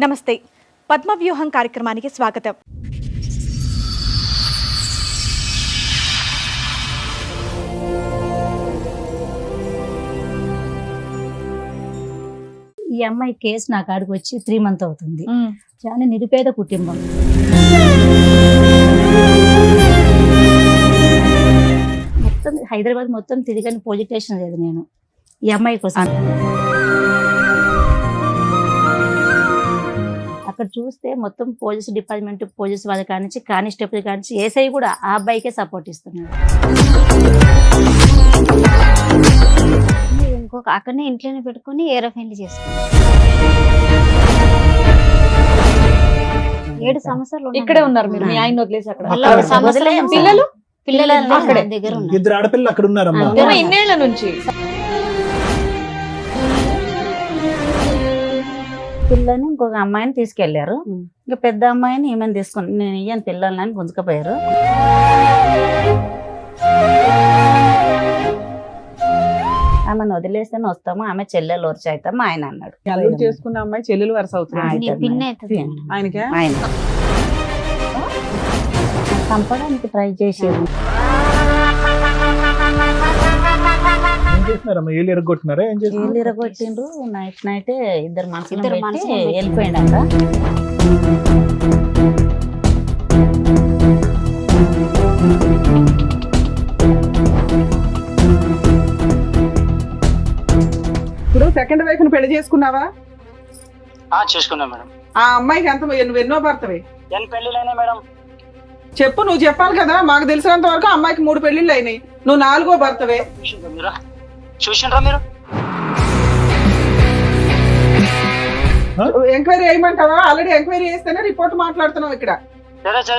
నమస్తే పద్మవ్యూహం కార్యక్రమానికి స్వాగతం. ఈ అమ్మాయి కేసు నా కాడికి వచ్చి 3 months అవుతుంది. చాలా నిరుపేద కుటుంబం. మొత్తం హైదరాబాద్ మొత్తం తిరిగని పోలీస్ స్టేషన్ లేదు నేను ఈ అమ్మాయి కోసం. అక్కడ చూస్తే మొత్తం పోలీస్ డిపార్ట్మెంట్, పోలీస్ వాళ్ళ కానించి, కానిస్టేబుల్ కానించి, ఏసఐ కూడా ఆ అబ్బాయికే సపోర్ట్ ఇస్తున్నారు. ఇంకొక అక్కడనే ఇంట్లోనే పెట్టుకుని ఏరోఫైన్లు చేసుకున్నాం. 7 సంవత్సరాలు ఇక్కడే ఉన్నారు మీరు, మీ ఆయన వదిలేసి అక్కడ. పిల్లలు అక్కడే. దగ్గర ఉన్నారు. 2 ఆడపిల్లలు అక్కడ ఉన్నారమ్మా. ఇన్నేళ్ల నుంచి పిల్లని ఇంకొక అమ్మాయిని తీసుకెళ్లారు. ఇంకా పెద్ద అమ్మాయిని ఈమెను తీసుకుని నేను ఇయ్యను పిల్లలని గుంజుకపోయారు. ఆమెను వదిలేస్తేనే వస్తాము, ఆమె చెల్లెలు వరుస అవుతాము ఆయన అన్నాడు. అల్లుడు చేసుకున్న అమ్మాయి చెల్లెలు వరుస అవుతుంది ఆయనకే. ఆయన చంపడానికి ట్రై చేసేది. ఏం చేస్తున్నారమ్మా? ఏళ్ళు ఎరగొట్టినారా? ఏం చేస్తున్నారు? వీళ్ళు ఇరగొట్టిండ్రు. నైట్ ఇద్దరు మనుషులు వెళ్ళిపోయిండ. ఇప్పుడు సెకండ్ వైఫ్ ని పెళ్లి చేసుకున్నావా? చేసుకున్నా మేడం. ఆ అమ్మాయికి ఎంత నువ్వు ఎన్నో భర్తవి? ఎన్ని పెళ్లిలైనా మేడం? చెప్పు, నువ్వు చెప్పాలి కదా. మాకు తెలిసినంత వరకు అమ్మాయికి 3 పెళ్లిళ్ళు అయినాయి, నువ్వు 4వ భర్తవే. చూసిండ్రా మీరు? ఎంక్వైరీ చేయమంటావా? ఆల్రెడీ ఎంక్వైరీ చేస్తేనే రిపోర్ట్ మాట్లాడుతున్నావు ఇక్కడ.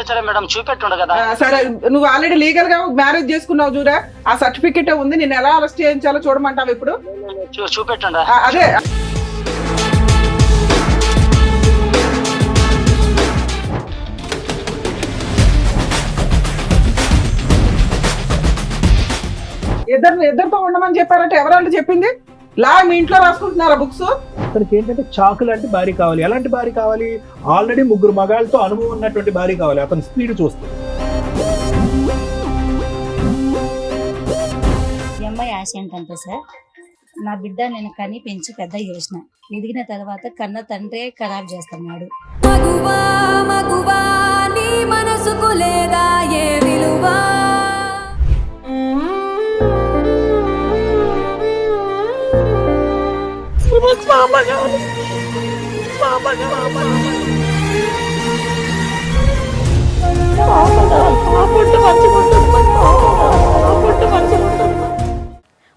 సరే మేడం, చూపెట్టుండ కదా. సరే, నువ్వు ఆల్రెడీ లీగల్ గా మ్యారేజ్ చేసుకున్నావు చూడా, ఆ సర్టిఫికెట్ ఉంది. నేను ఎలా అరెస్ట్ చేయించాలో చూడమంటావు ఇప్పుడు? చూపెట్టుండ. అదే ఇద్దరితో ఉండమని చెప్పారంటే ఎవరంటే చెప్పింది? లా మీ ఇంట్లో రాసుకుంటున్నారా బుక్స్? అతనికి ఏంటంటే చాకు లాంటి భార్య కావాలి. ఎలాంటి భార్య కావాలి? ఆల్రెడీ 3 మగాళ్ళతో అనుభవం ఉన్నటువంటి భార్య కావాలి. అతని స్పీడ్ చూస్తే ఈ అమ్మాయి ఆశ ఏంటంటే సార్, నా బిడ్డ నేను కని పెంచి పెద్ద చేసిన, ఎదిగిన తర్వాత కన్న తండ్రే ఖరాబ్ చేస్తున్నాడు. మగువా మగువా నీ మనసుకు లేదా ఏ విలువా?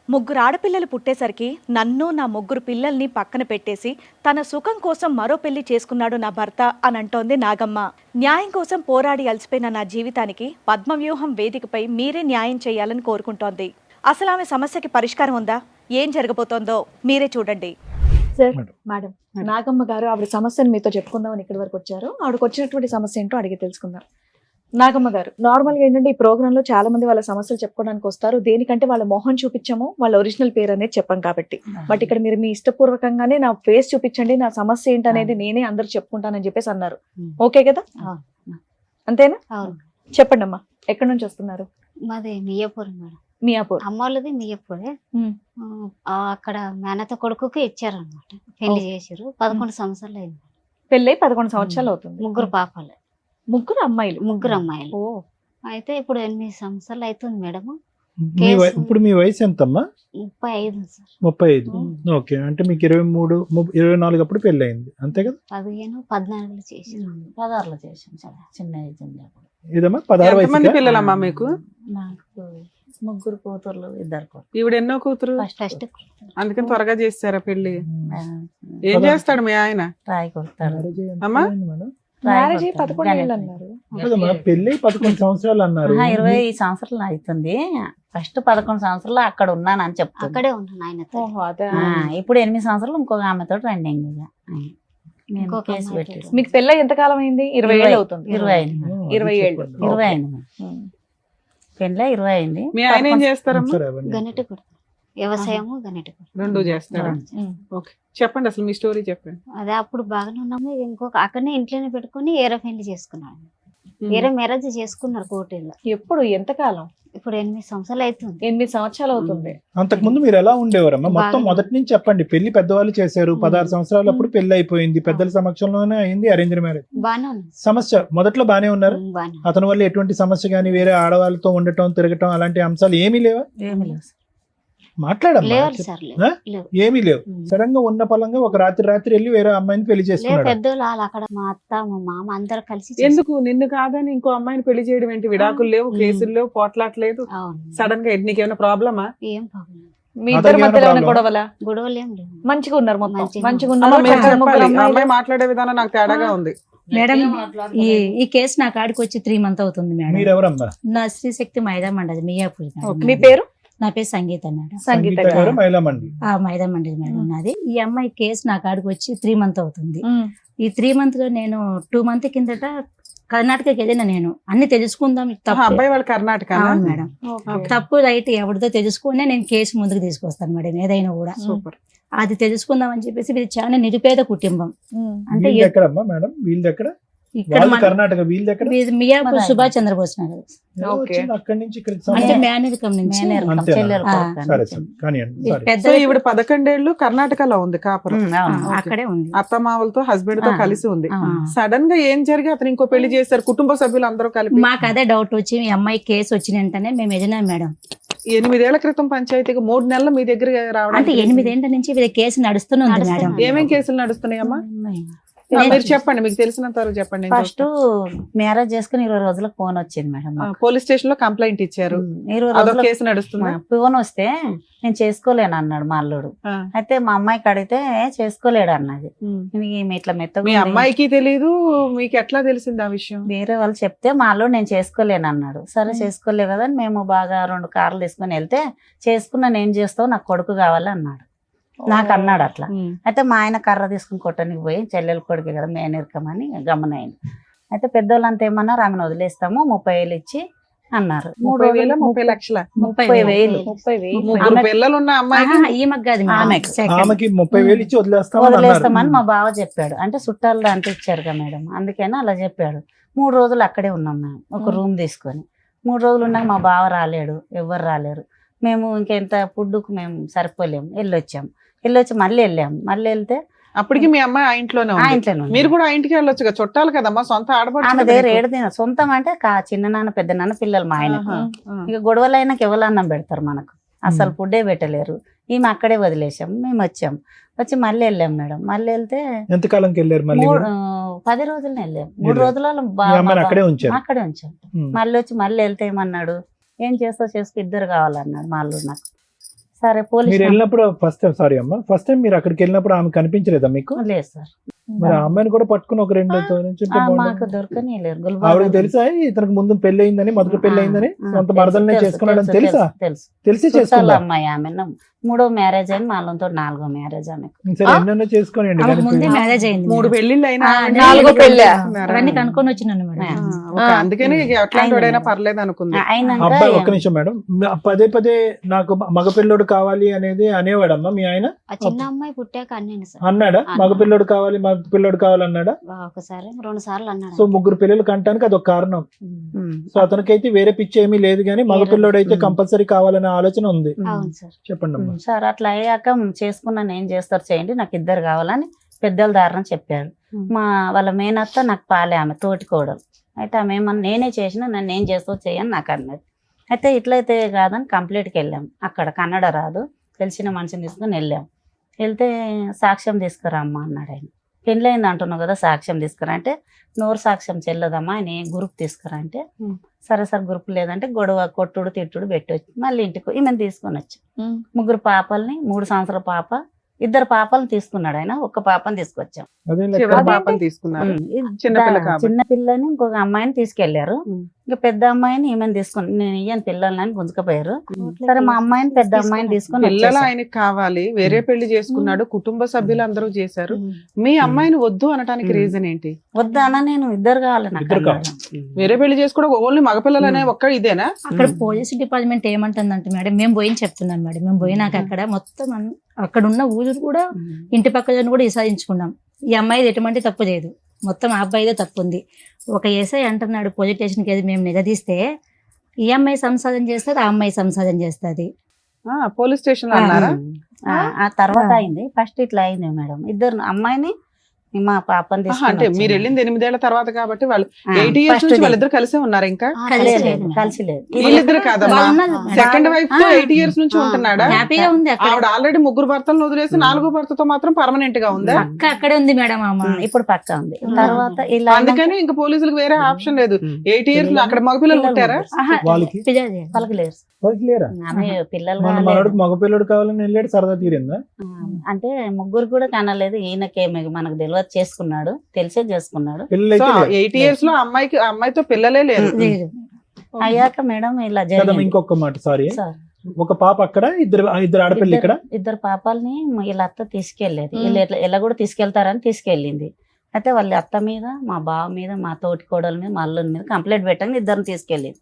ముగ్గురు ఆడపిల్లలు పుట్టేసరికి నన్ను, నా 3 పిల్లల్ని పక్కన పెట్టేసి తన సుఖం కోసం మరో పెళ్లి చేసుకున్నాడు నా భర్త అని అంటోంది నాగమ్మ. న్యాయం కోసం పోరాడి అలసిపోయిన నా జీవితానికి పద్మవ్యూహం వేదికపై మీరే న్యాయం చేయాలని కోరుకుంటోంది. అసలు ఆమె సమస్యకి పరిష్కారం ఉందా? ఏం జరగబోతోందో మీరే చూడండి. సార్, మేడం, నాగమ్మ గారు ఆవిడ సమస్యను మీతో చెప్పుకుందామని ఇక్కడి వరకు వచ్చారు. ఆవిడకి వచ్చినటువంటి సమస్య ఏంటో అడిగి తెలుసుకుందాం. నాగమ్మ గారు, నార్మల్గా ఏంటంటే ఈ ప్రోగ్రామ్ లో చాలా మంది వాళ్ళ సమస్యలు చెప్పుకోవడానికి వస్తారు. దేనికంటే వాళ్ళ మొహం చూపించాము, వాళ్ళ ఒరిజినల్ పేరు అనేది చెప్పాం కాబట్టి. బట్ ఇక్కడ మీరు మీ ఇష్టపూర్వకంగానే నా ఫేస్ చూపించండి, నా సమస్య ఏంటనేది నేనే అందరు చెప్పుకుంటానని చెప్పేసి అన్నారు. ఓకే కదా? అంతేనా? చెప్పండి అమ్మా, ఎక్కడి నుంచి వస్తున్నారు? మాది మియాపూర్ మేడం. మియాపూర్. అమ్మోళ్ళది మియాపూరే. అక్కడ మేనత కొడుకుకి ఇచ్చారనమాట, పెళ్లి చేసారు. 11 సంవత్సరాలు అయింది. పెళ్ళై 11 సంవత్సరాలు అవుతుంది. 3 పాపలు, 3 అమ్మాయిలు. 3 అమ్మాయిలు. అయితే ఇప్పుడు 8 సంవత్సరాలు అవుతుంది మేడం. ఇప్పుడు మీ వయసు ఎంతమ్మా? 35 సార్. 35. ఓకే, అంటే మీకు 23, 24 అప్పుడు పెళ్లి అయింది, అంతే కదా? 15, 14 చేసారు. 16లో చేసాం సార్, చిన్న ఏజ్ ఉంది అప్పుడు. ఇదమ్మా 16 మంది వయసు. పిల్లలమ్మా మీకు? నాకు 3 కూతుర్లు, 2 కొడుకులు. ఈవిడ ఎన్నో కూతురు? ఫస్ట్ అందుకని త్వరగా చేస్తారా పెళ్లి? ఏం చేస్తాడు మీ ఆయన? రాయి కొడతాడు. అమ్మా మ్యారేజ్ 11 ఏళ్ళు అన్నారు. పెళ్లి 11 సంవత్సరాలు అన్నారు. 20 సంవత్సరాలు అవుతుంది. ఫస్ట్ 11 సంవత్సరాలు అక్కడ ఉన్నాను అని చెప్తాను. అక్కడే ఉన్నాను ఆయనతో. ఇప్పుడు 8 సంవత్సరాలు ఇంకొక ఆమెతో రన్నింగ్. ఇంకో కేసు పెట్టి మీకు పెళ్ళ ఎంత కాలం అయింది? 20 ఏళ్ళు అవుతుంది. 20 అయింది. 20 ఏళ్ళు. 20 అయింది. పెళ్ళ 20 అయింది. మీ ఆయన ఏం చేస్తారమ్మా? గన్నెట్టు కొడతారు. వ్యవసాయము గనిటి రెండు చేస్తారా? ఓకే, చెప్పండి అసలు మీ స్టోరీ చెప్పండి. అదే అప్పుడు బాగానే ఉన్నాము. ఇంకొక అక్కడనే ఇంట్లోనే పెట్టుకుని ఏరే పెళ్లి చేసుకున్నాడు. ఏరే మ్యారేజ్ చేసుకున్నారు కోటిల్లో. ఎప్పుడు ఎంతకాలం? ఇప్పుడు 8 సంవత్సరాలు అవుతుంది. 8 సంవత్సరాలు అవుతుంది. అంతకు ముందు మీరు ఎలా ఉండేవారమ్మా? మొత్తం బాగా- మొదటి నుంచి చెప్పండి. పెళ్లి పెద్దవాళ్ళు చేశారు, 16 సంవత్సరాలు అప్పుడు పెళ్లి అయిపోయింది, పెద్దల సమక్షంలోనే అయింది అరేంజ్ మ్యారేజ్. బాగానే ఉంది. సమస్య మొదట్లో బానే ఉన్నారు. బాగానే అతని వల్ల ఎటువంటి సమస్య గానీ, వేరే ఆడవాళ్ళతో ఉండటం, తిరగటం అలాంటి అంశాలు ఏమీ లేవా? ఏమి లేవు సార్. మాట్లాడమ్మా. లేవాలి సార్ లేవు. ఆ? లేవు. ఏమీ లేవు. సడన్ గా ఉన్న పలంగా ఒక రాత్రి వెళ్ళి వేరే అమ్మాయిని పెళ్లి లేదు చేసుకున్నాడు. పెద్దోళ్ళు వాళ్ళు అక్కడ మా అత్త మా మామ అందరు కలిసి ఎందుకు నిన్ను కాదని ఇంకో అమ్మాయిని పెళ్లి చేయడం ఏంటి? విడాకులు లేవు, కేసులు లేవు, పోట్లాట్లేదు. అవును. సడన్ గా నీకేమైనా ప్రాబ్లమా? ఏం ప్రాబ్లం మీ అతనికి ఇద్దరి ఏమైనా మధ్యలో ఉన్న problem? గొడవల గొడవలు ఏం లేవు. మంచిగా ఉన్నారు, మొత్తం మంచిగా మంచిగా అమ్మ, ఉన్నారు. మీరు చక్కగా ముగ్గురు చెప్పాలి. ఆ అమ్మాయిలు. అమ్మాయి మాట్లాడే విధానం నాకు తేడాగా ఉంది. మేడం ఈ కేసు నా కాడికి వచ్చి 3 months అవుతుంది మేడం. మీరెవరమ్మా? నా శ్రీశక్తి మైదా మండది మియాపూర్ మేడం. మీ పేరు? నా పేరు సంగీత మేడం. సంగీత సంగీత గారు, మహిళా మండలి. ఆ మైదా మండది మేడం నాది. ఈ అమ్మాయి కేసు నా కాడికి వచ్చి 3 months అవుతుంది. ఉమ్. ఈ 3 months లో నేను 2 months కిందట కర్ణాటకకి వెళ్ళిన. నేను అన్ని తెలుసుకుందాం ఆ తప్పు. అబ్బాయి వాళ్ళ కర్ణాటక. అవును మేడం. తప్పు రైట్ ఎవరితో తెలుసుకునే నేను కేసు ముందుకు తీసుకొస్తాను మేడం. ఏదైనా కూడా సూపర్. అది తెలుసుకుందాం అని చెప్పేసి ఇది చాలా నిరుపేద కుటుంబం. ఉమ్. అంటే వీళ్ళది ఎక్కడమ్మా మేడం? వీళ్ళది ఎక్కడ? ఇక్కడ వాళ్ళు మన- కర్ణాటక, వీళ్ళది ఎక్కడ? ఇది మియాపూర్ సుభాష్ చంద్రబోస్ నగర్. ఎవరు వచ్చింది అక్కడి నుంచి ఇక్కడికి అంటే సంబంధం? మేనరికం నుంచి అంతేనా? చెల్లెలు ఆ. కొడుకు సరే అని. సరే కానివ్వండి. ఈ సారీ. పెద్ద సో ఈవిడ 11 ఏళ్ళు కర్ణాటకలో ఉంది కాపురం. అక్కడే ఉంది. అత్తమావలతో హస్బెండ్ తో ఆ. కలిసి ఉంది. ఆ. సడన్ గా ఏం జరిగి అతను ఇంకో పెళ్లి చేశారు? కుటుంబ సభ్యులు అందరూ కలిపి. మాకు అదే డౌట్ వచ్చి మీ అమ్మాయి కేసు వచ్చిన వెంటనే మేము ఎదినాం మేడం. 8 ఏళ్ల క్రితం పంచాయతీకి 3 నెలలు మీ దగ్గర అంటే రావడానికి 8 ఏళ్ల నుంచి వీళ్ళ కేసు నడుస్తూనే ఉంది మేడం. నడుస్తుంది. ఏమేం కేసులు నడుస్తున్నాయమ్మా? మీరు చెప్పండి, మీకు తెలిసినంత వరకు చెప్పండి. నేను ఫస్ట్ మ్యారేజ్ చేసుకుని 20 రోజులకు ఫోన్ వచ్చింది మేడం చూస్తాను. పోలీస్ స్టేషన్ లో కంప్లైంట్ ఇచ్చారు. 20 అదొక రోజులకు కేసు నడుస్తుంది. ఫోన్ వస్తే నేను చేసుకోలేను అన్నాడు మా అల్లుడు. అయితే మా అమ్మాయికి అడిగితే చేసుకోలేడు అన్నది. ఈమె ఇట్లా మెత్తగా మీ ఉంది. అమ్మాయికి తెలీదు, మీకు ఎట్లా తెలిసింది ఆ విషయం? వేరే వాళ్ళు చెప్తే మా అల్లుడు నేను చేసుకోలేను అన్నాడు. సరే చేసుకోలే కదా అని మేము బాగా 2 కార్లు తీసుకుని వెళ్తే చేసుకున్నా నేను చేస్తావు, నాకు కొడుకు కావాలి అన్నాడు. నాకు అన్నాడు అట్లా. అయితే మా ఆయన కర్ర తీసుకుని కొట్టడానికి పోయి చెల్లెలు కొడుకు కదా మేనరికమని గమనైంది. అయితే పెద్దోళ్ళంతా ఏమన్నారు, ఆమెను వదిలేస్తాము 30,000 ఇచ్చి అన్నారు. 30,000 30 లక్షల 30,000 ముగ్గురు పిల్లలు ఉన్న అమ్మాయికి ఈమెకు కాదు మేడం. ఆమెకు. Second. ఆమెకి 30,000 ఇచ్చి వదిలేస్తామని అన్నారు. వదిలేస్తామని మా బావ చెప్పాడు. అంటే చుట్టాలు దాంట్లో ఇచ్చారు కదా మేడం, అందుకని అలా చెప్పాడు. 3 రోజులు అక్కడే ఉన్నాం మేము, ఒక రూమ్ తీసుకొని. 3 రోజులు ఉన్నాక మా బావ రాలేడు, ఎవ్వరు రాలేరు. మేము ఇంకెంత ఫుడ్కు మేము సరిపోలేము. వెళ్ళొచ్చి మళ్ళీ వెళ్ళాము. మళ్ళీ వెళ్తే అప్పటికి మీ అమ్మాయి ఆ ఇంట్లోనే ఆ ఉంది. ఇంట్లోనే ఉంది. మీరు కూడా ఆ ఇంటికి వెళ్ళొచ్చు కదా, చుట్టాలు కదమ్మా, సొంత ఆమె ఆడపడుచు దగ్గర కదా. ఏడు తిన సొంతం అంటే చిన్న నాన్న పెద్ద నాన్న పిల్లలు మా ఆయన. ఆహా. ఇక గొడవలు అయినాక ఎవరన్నం పెడతారు మనకు, అసలు ఫుడ్డే పెట్టలేరు. ఈమె అక్కడే వదిలేసాం. మేము వచ్చి మళ్ళీ వెళ్ళాం మేడం. మళ్ళీ వెళ్తే ఎంతకాలంకి వెళ్ళారు మళ్ళీ? 10 రోజులనే వెళ్ళాం. 3 వెళ్ళారు. రోజులలో మీ అమ్మాయిని అక్కడే ఉంచారు. అక్కడే ఉంచాం. ఉమ్. మళ్ళీ వెళ్తే ఏమన్నాడు, ఏం చేస్తావు చేసుకో, 2 కావాలన్నాడు మా అల్లుడు నాకు. సరే పోలీస్ మీరు వెళ్ళినప్పుడు ఫస్ట్ టైం, సారీ అమ్మా, ఫస్ట్ టైం మీరు అక్కడికి వెళ్ళినప్పుడు ఆమె కనిపించలేదా మీకు? లేదు సార్, మరి ఆ అమ్మాయిని కూడా పట్టుకుని ఒక 2 రోజుల నుంచి ఉంటే బాగుండేది. మాకు దొరకని లేరు. ఆవిడకి తెలుసా ఇతనికి ముందు పెళ్లి అయిందని, మొదటి పెళ్లి అయిందని, సొంత మరదలనే చేసుకున్నాడని తెలుసా? తెలుసు. తెలిసి చుట్టాల చేసుకున్నా? అమ్మాయి ఆమె 3వ మ్యారేజ్ అయింది, వాళ్ళతో 4వ మ్యారేజ్ ఆమెకు. సరే ఎన్నెన్నో చేసుకోనియండి. ఆమెకు ముందే మ్యారేజ్ అయింది 3 పెళ్లిళ్ళు అయినా ఆమెనే 4వ పెళ్ళా? అవన్నీ కనుక్కొని వచ్చినాను మేడం. ఒక అందుకని ఎట్లాంటి వాడైనా పర్లేదు అనుకుంది. అయినాక అబ్బాయి ఒక్క నిమిషం మేడం, పదే నాకు మగపిల్లోడు కావాలి అనేది అనేవాడమ్మా మీ ఆయన? ఆ చిన్న అమ్మాయి పుట్టాక అన్నాను సార్. అన్నాడా? మగపిల్లోడు కావాలి, మగపిల్లోడు కావాలన్నాడా? ఒకసారి 2 సార్లు అన్నాడు. సో 3 పిల్లలు కంటానికి అదొక కారణం. సో అతనికైతే వేరే పిచ్చి ఏమీ లేదు, కానీ మగపిల్లోడు అయితే కంపల్సరీ కావాలనే ఆలోచన ఉంది. అవును సార్. చెప్పండి అమ్మా. సార్ అట్లా అయ్యాక చేసుకున్నాను, ఏం చేస్తారు చేయండి, నాకు 2 కావాలని పెద్దల దారిని చెప్పాడు. వాళ్ళ మేనత్త నాకు పాలే, ఆమె తోటి కోడలు. అయితే ఆమె ఏమన్నా నేనే చేసిన, నన్ను ఏం చేస్తావు చేయని నాకు అన్నది. అయితే ఇట్లయితే కాదని కంప్లీట్కి వెళ్ళాం. అక్కడ కన్నడ రాదు, తెలిసిన మనిషిని తీసుకుని వెళ్తే సాక్ష్యం తీసుకురా అమ్మ అన్నాడు ఆయన. పెళ్ళయింది అంటున్నావు కదా, సాక్ష్యం తీసుకురా అంటే, నోరు సాక్ష్యం చెల్లదమ్మా, ఆయన గ్రూప్ తీసుకురా అంటే, సరే సార్ గ్రూప్ లేదంటే గొడవ కొట్టుడు తిట్టుడు పెట్టి వచ్చి మళ్ళీ ఇంటికి ఈమెను తీసుకొని వచ్చి 3 పాపల్ని, 3 సంవత్సరాల పాప, 2 పాపలు తీసుకున్నాడు ఆయన, 1 పాపని తీసుకొచ్చాం. అదే చివరి పాపని తీసుకున్నారు. చిన్నపిల్ల కాబట్టి. చిన్న పిల్లని ఇంకొక అమ్మాయిని తీసుకెళ్లారు. ఇంకా పెద్ద అమ్మాయిని ఈమెను తీసుకుని నేను ఇయ్యను పిల్లల్ని గుంజుకపోయారు. సరే మా అమ్మాయిని పెద్ద అమ్మాయిని తీసుకొని పిల్లలు వచ్చేసాం. ఆయనకి కావాలి, వేరే పెళ్లి చేసుకున్నాడు, కుటుంబ సభ్యులు అందరూ చేశారు. మీ అమ్మాయిని వద్దు అనడానికి రీజన్ ఏంటి? వద్దానా నేను ఇద్దరు కావాలి నాకు ఇద్దరు అన్నాడు. వేరే పెళ్లి చేసుకోవడం ఓన్లీ మగపిల్లలు అనే ఒక్క ఇదేనా? అక్కడ పోలీస్ డిపార్ట్మెంట్ ఏమంటుందంటే మేడం, మేము పోయి చెప్తున్నాం మేడం, మేము పోయినాక అక్కడ మొత్తం అక్కడ ఉన్న ఊరు కూడా ఇంటి పక్కన కూడా విసారించుకున్నాం. ఈ అమ్మాయిది ఎటువంటి తప్పు లేదు, మొత్తం ఆ అబ్బాయిదే తప్పు ఉంది. ఒక ఎస్ఐ అంటున్నాడు పోలీస్ స్టేషన్కి వెళ్ళి మేము నిలదీస్తే ఈ అమ్మాయి సంసారం చేస్తుంది, ఆ అమ్మాయి సంసారం చేస్తుంది. పోలీస్ స్టేషన్ లో అన్నారా? ఆ తర్వాత అయింది. ఫస్ట్ ఇట్లా అయింది మేడం. ఇద్దరు అమ్మాయిని మా పాపని అంటే తీసుకొని మీరు వెళ్ళింది 8 ఏళ్ల తర్వాత కాబట్టి వాళ్ళు ఆ, 8 ఇయర్స్ first నుంచి ది. వాళ్ళిద్దరు కలిసే ఉన్నారు. ఇంకా కలిసి లేదు. వీళ్ళిద్దరు కాదమ్మా, వాళ్ళు ఉన్నారు మేడం. సెకండ్ వైఫ్ తో 8 ఇయర్స్ నుంచి ఉంటున్నాడా? హ్యాపీగా ఉంది అక్కడ. ఆవిడ ఆల్రెడీ 3 భర్తలను వదిలేసి 4వ భర్తతో మాత్రం పర్మనెంట్ గా ఉందా? అక్క అక్కడే ఉంది మేడం అమ్మ. ఇప్పుడు పక్క ఉంది. తర్వాత ఇలా అందుకని ఇంకా పోలీసులకు వేరే ఆప్షన్ లేదు. 8 ఇయర్స్ లో అక్కడ మగపిల్లలు పుట్టారా? వాళ్ళకి పలకలేరు. వాళ్ళకి లేరా? ఆమె పిల్లలు మన కాలేదు. మనోడికి మగపిల్లడు కావాలని వెళ్ళాడు, సరదా తీరిందా? అంటే ముగ్గురు కూడా కనలేదు. ఈయనకేమే మనకు తెలియదు, చేసుకున్నాడు, తెలిసే చేసుకున్నాడు. పిల్లలు సో అయితే లేరు. 8 ఇయర్స్ లో అమ్మాయితో పిల్లలే లేదు. లేదు. అయ్యాక మేడం ఇలా కదమ్మా, జరిగింది. ఇంకొక మాట, సారీ, సార్, ఒక పాప అక్కడ, ఇద్దరు ఆడపిల్లలు ఇక్కడ. ఇద్దరు పాపాలని వీళ్ళ అత్త తీసుకెళ్లేదు. వీళ్ళు ఎలా కూడా తీసుకెళ్తారని తీసుకెళ్ళింది. అయితే వాళ్ళ అత్త మీద, మా బావ మీద, మా తోటి కోడల మీద, మా అల్లుని మీద కంప్లైంట్ పెట్టని ఇద్దరిని తీసుకెళ్ళింది.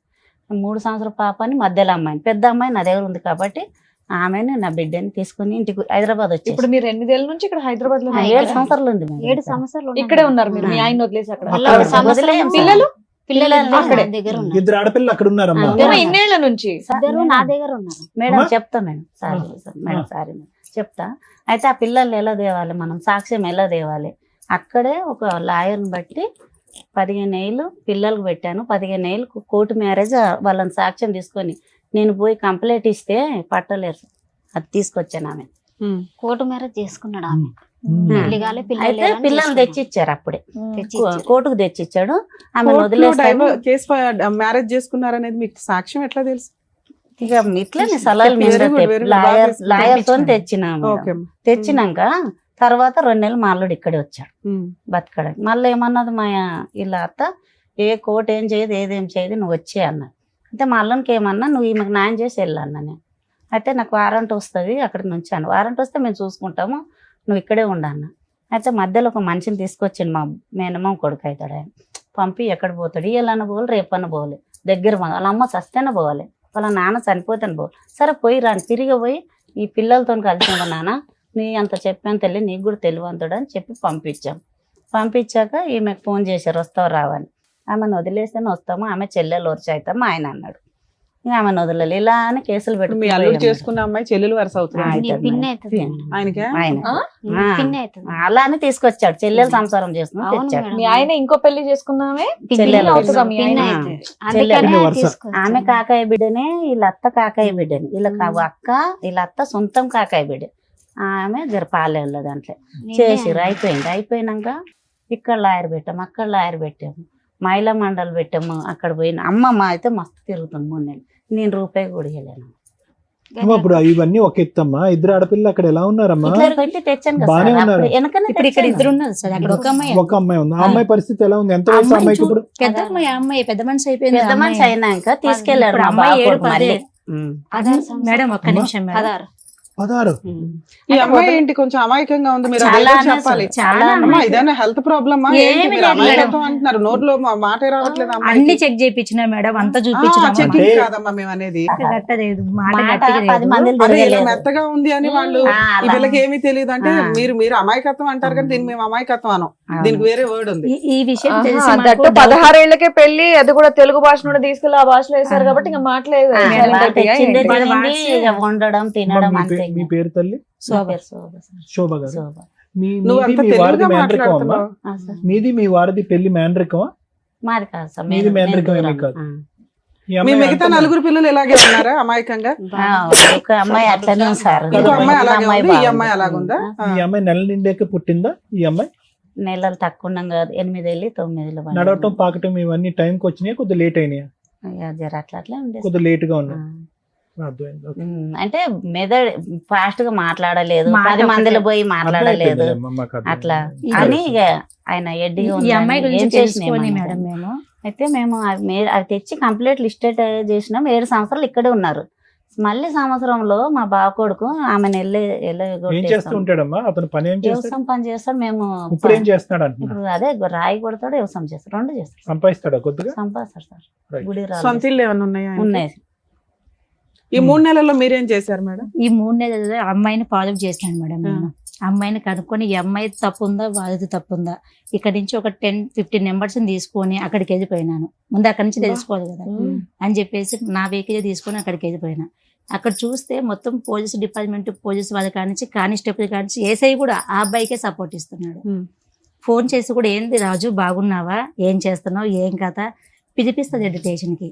3 సంవత్సరాల పాపని, మధ్యలో అమ్మాయిని, పెద్ద అమ్మాయి నా దగ్గర ఉంది కాబట్టి ఆమెను నా బిడ్డని తీసుకుని ఇంటికి హైదరాబాద్ వచ్చేసి ఇప్పుడు మీరు 8 ఏళ్ళ నుంచి ఇక్కడ హైదరాబాద్ లో 7 సంవత్సరాలు ఉంది మేడం. 7 సంవత్సరాలు ఉన్నాం. ఇక్కడే ఉన్నారు మీరు, మీ ఆయన వదిలేసి అక్కడ. అక్కడ ఒక సంవత్సరం వదిలేం పిల్లలు పిల్లలు అక్కడే అక్కడే. దగ్గర ఉన్నారు. ఇద్దరు ఆడపిల్లలు అక్కడ ఉన్నారమ్మా. ఆ, ఏమో ఇన్నేళ్ల నుంచి. ఇద్దరు నా దగ్గర ఉన్నారు. మేడం అమ్మా? చెప్తా madam, sorry madam, sorry madam, చెప్తా. అయితే ఆ పిల్లలు ఎలా తేవాలి, మనం సాక్ష్యం ఎలా తేవాలి? అక్కడే ఒక లాయర్ని బట్టి 15 ఏళ్ళు పిల్లలకు పెట్టాను. 15 ఏళ్ళు కోర్టు మ్యారేజ్ వాళ్ళని సాక్ష్యం తీసుకొని నేను పోయి కంప్లైంట్ ఇస్తే పట్టలేరు. అది తీసుకొచ్చాను ఆమె. కోర్టు మ్యారేజ్ చేసుకున్నాడు ఆమె. ఉమ్. పెళ్లి కాలే, అయితే పిల్లలు తెచ్చిచ్చారు అప్పుడే, తెచ్చిచ్చారు. కోర్టుకు తెచ్చిచ్చాడు. ఆమె వదిలేస్తాను. కేసు మ్యారేజ్ చేసుకున్నారనేది మీకు సాక్ష్యం ఎట్లా తెలుసు? ఇక ఇట్లనే సలహాలు Very good, very good. Lawyer తో తెచ్చినా ఓకే. తెచ్చినాక తర్వాత 2 నెలలు మా అల్లుడు ఇక్కడే వచ్చాడు బతకడానికి. మళ్ళీ ఏమన్నది మా ఇలా అత్త, ఏ కోర్టు ఏం చేయదు, ఏదేం చేయదు, నువ్వు వచ్చే అన్నది. అయితే మా అల్లునికి ఏమన్నా, నువ్వు ఈమెకు న్యాయం చేసి వెళ్ళన్నా నేను. అయితే నాకు వారంట్ వస్తుంది, అక్కడికి నుంచాను. వారంట్ వస్తే మేము చూసుకుంటాము, నువ్వు ఇక్కడే ఉండన్న. అయితే మధ్యలో ఒక మనిషిని తీసుకొచ్చిండు, మా మేనమ్మ కొడుకు అవుతాడు ఆయన. పంపి ఎక్కడ పోతాడు, ఇవాళన్న పోవాలి, రేపన్న పోవాలి, దగ్గర వాళ్ళ అమ్మ చస్తేనే పోవాలి, వాళ్ళ నాన్న చనిపోతాను పోవాలి. సరే పోయి రాని, తిరిగి పోయి ఈ పిల్లలతో కలిసి నాన్న, నీ అంత చెప్పాను తల్లి, నీకు కూడా తెలివంతుడు అని చెప్పి పంపించాం. పంపించాక ఈమెకు ఫోన్ చేశారు, వస్తావు రావని. ఆమెను వదిలేస్తేనే వస్తాము, ఆమె చెల్లెలు వరుస అవుతాము ఆయన అన్నాడు. ఇక ఆమెను వదలలేదు. ఇలా అని కేసులు మీ అల్లుడు పెట్టి చేసుకున్న అమ్మాయి చెల్లెలు వరుస అవుతుంది నీ పిన్ని అవుతుంది. ఆయనకే. ఆయన నీ పిన్ని అవుతుంది. అలా అని తీసుకొచ్చాడు, చెల్లెలు సంసారం చేసుకుని అవును తెచ్చాడు. మేడం. మీ ఆయన ఇంకో పెళ్లి చేసుకున్నామే చెల్లెలు అవుతుందా మీ పిన్ని ఆయన? అవుతుంది. చెల్లెలు అందుకనే వరుస. తీసుకొచ్చాను. ఆమె కాకాయ బిడ్డనే, వీళ్ళ అత్త కాకాయ బిడ్డని, వీళ్ళ అక్క వీళ్ళ అత్త సొంతం కాకాయ బిడ్డ. ఆమె పాలేళ్ళ దాంట్లో చేసిరు. అయిపోయినాక ఇక్కడ లాయర్ పెట్టాము, అక్కడ లాయర్ పెట్టాము, మహిళా మండలి పెట్టాము. అక్కడ పోయిన అమ్మమ్మ అయితే మస్తు తిరుగుతుంది 3 నెలలు. నేను రూపాయి కూడా ఇవ్వలేను. అమ్మా, ఇప్పుడు ఇవన్నీ ఒక ఎత్తమ్మా. ఇద్దరు ఆడపిల్లలు అక్కడ ఎలా ఉన్నారమ్మా? ఇట్లా పెట్టి తెచ్చాను కదా బానే సార్, ఉన్నారు. అప్పుడు వెనకనే ఇప్పుడు ఇక్కడ తెచ్చాను. ఇద్దరు ఉన్నారు సార్, అక్కడ ఒక అమ్మాయి. ఒక అమ్మాయి ఉంది. ఆ అమ్మాయి పరిస్థితి ఎలా ఉంది? ఎంత వయసు అమ్మాయి అమ్మాయికి ఇప్పుడు? పెద్ద అమ్మాయి, ఆ అమ్మాయి పెద్ద మనిషి అయిపోయింది. పెద్ద మనిషి అయినాక తీసుకెళ్లాడు ఇప్పుడు మా అమ్మాయి బావ 7, కొడుకు మళ్ళీ. 10. మేడం ఒక్క నిమిషం మేడం. 16. ఈ అమ్మాయి ఏంటి కొంచెం అమాయకంగా ఉంది, మీరు చాలా అదేదో చెప్పాలి. చాలా అమ్మా ఇదేనా హెల్త్ ప్రాబ్లమా? ఏమీ లేదు అమాయకత్వం అంటున్నారు, నోట్లో మాట రావట్లేదు అన్ని అమ్మాయికి. చెక్ చేయించిన మేడం, అంతా చూపించిన. చెకింగ్ కాదమ్మా మేము అనేది. గట్టలేదు, మాట మాట గట్టిగా 10 లేదు. మందిని అదే ఇలా తిరగలేదు. మెత్తగా ఉంది అని వాళ్ళు ఆ, ఈ అలా. పిల్లకి ఏమీ తెలియదు అంటే ఆ. మీరు అమాయకత్వం అంటారు కానీ దీన్ని మేము అమాయకత్వం అనం. అవును. దీనికి వేరే వర్డ్ ఉంది. ఈ విషయం ఆహా, తెలిసి దట్టు మాకు 16 ఏళ్లకే పెళ్లి, అది కూడా తెలుగు భాష నుండి తీసుకెళ్లి ఆ భాషలో వేశారు కాబట్టి ఇంకా మాట్లాడలేదు. ఆ, silent వాళ్ళు అయిపోయా తెచ్చిందే ఏంటి? వాళ్ళ తినండి, వాట్స్ ఇక వండడం తినడం అమ్మా, అంతే. మీ పేరు తల్లి? శోభ సార్. శోభ గారు. శోభ. నువ్వు అంత మీ వారిది తెలుగుగా మేనరికం అమ్మా? మాట్లాడుతున్నావు. ఆ, సార్. మీది మీ వారిది పెళ్లి మేనరికమా? మాది కాదు సార్, మీది మేము మేనరికం దూరం. ఏమీ కాదు. ఆ. ఈ మీ అమ్మాయి మిగతా అంత- 4 పిల్లలు ఇలాగే ఉన్నారా అమాయకంగా? ఆ, ఒక అమ్మాయి అట్లనే ఉంది సార్. ఇంకో అమ్మాయి అలాగే ఉంది, ఈ బాగుంది. అమ్మాయి అలాగుందా? ఈ అమ్మాయి నెల నిండాక పుట్టిందా? ఈ అమ్మాయి నెలలు తక్కువ ఉన్నాం కదా, 8 ఏళ్ళు 9 ఏళ్ళు పడింది. నడవటం పాకటం ఇవన్నీ టైంకి వచ్చినాయి, కొద్దిగా లేట్ అయినాయా? ఇక జర అట్లా అట్లా ఉండేది. కొద్దిగా లేట్ గా ఉన్నాయి. అర్థమైంది. ఓకే. అంటే మెదడు ఫాస్ట్ గా మాట్లాడలేదు, మాట 10 మందిలో ఒకటే. పోయి మాట్లాడలేదు అర్థమైపోయిందిలేమ్మా, మాకు అర్థమైంది. అట్లా ఇది- అని ఇక ఆయన ఎడ్డిగా ఈ ఉందని అమ్మాయి ఏం గురించి చేసినాం తెలుసుకొని మనం. మేడం మేము అయితే మేము అవి తెచ్చి కంప్లీట్ లిస్టెడ్ చేసినాం. 7 సంవత్సరాలు ఇక్కడే ఉన్నారు. మళ్ళీ సంవత్సరంలో మా బావ కొడుకు ఆమెను ఏం చేస్తూ ఉంటాడమ్మా అతను? పని ఏం చేస్తాడు? వ్యవసాయం పని చేస్తాడు. మేము ఇప్పుడు ఏం చేస్తున్నాడు అంటున్నా? ఇప్పుడు అదే రాయి కొడతాడు, వ్యవసాయం చేస్తాడు, 2 చేస్తాడు. సంపాదిస్తాడా కొద్దిగా? సంపాదిస్తాడు సార్. Right. గుడి సొంత ఇల్లు ఏమైనా ఉన్నాయా ఆయనకి? ఉన్నాయి. ఈ 3 నెలల్లో మీరేం చేశారు మేడం? ఈ 3 నెలలు అమ్మాయిని ఫాలో చేసినాను మేడం నేను. అమ్మాయిని కనుక్కొని ఈ అమ్మాయి తప్పు ఉందా వాళ్ళది తప్పు ఉందా, ఇక్కడ నుంచి ఒక 10-15 నెంబర్స్ తీసుకొని అక్కడికి వెళ్ళిపోయినాను. ముందు అక్కడి నుంచి తెలుసుకోవాలి కదా అని చెప్పేసి నా వెహికల్ తీసుకొని అక్కడికి వెళ్ళిపోయినా. అక్కడ చూస్తే మొత్తం పోలీస్ డిపార్ట్మెంట్, పోలీస్ వాళ్ళ కానించి కానిస్టేబుల్ కానించి ఏసఐ కూడా ఆ అబ్బాయికే సపోర్ట్ ఇస్తున్నాడు. ఫోన్ చేసి కూడా ఏంది రాజు బాగున్నావా, ఏం చేస్తున్నావు, ఏం కథ పిలిపిస్తుంది స్టేషన్కి.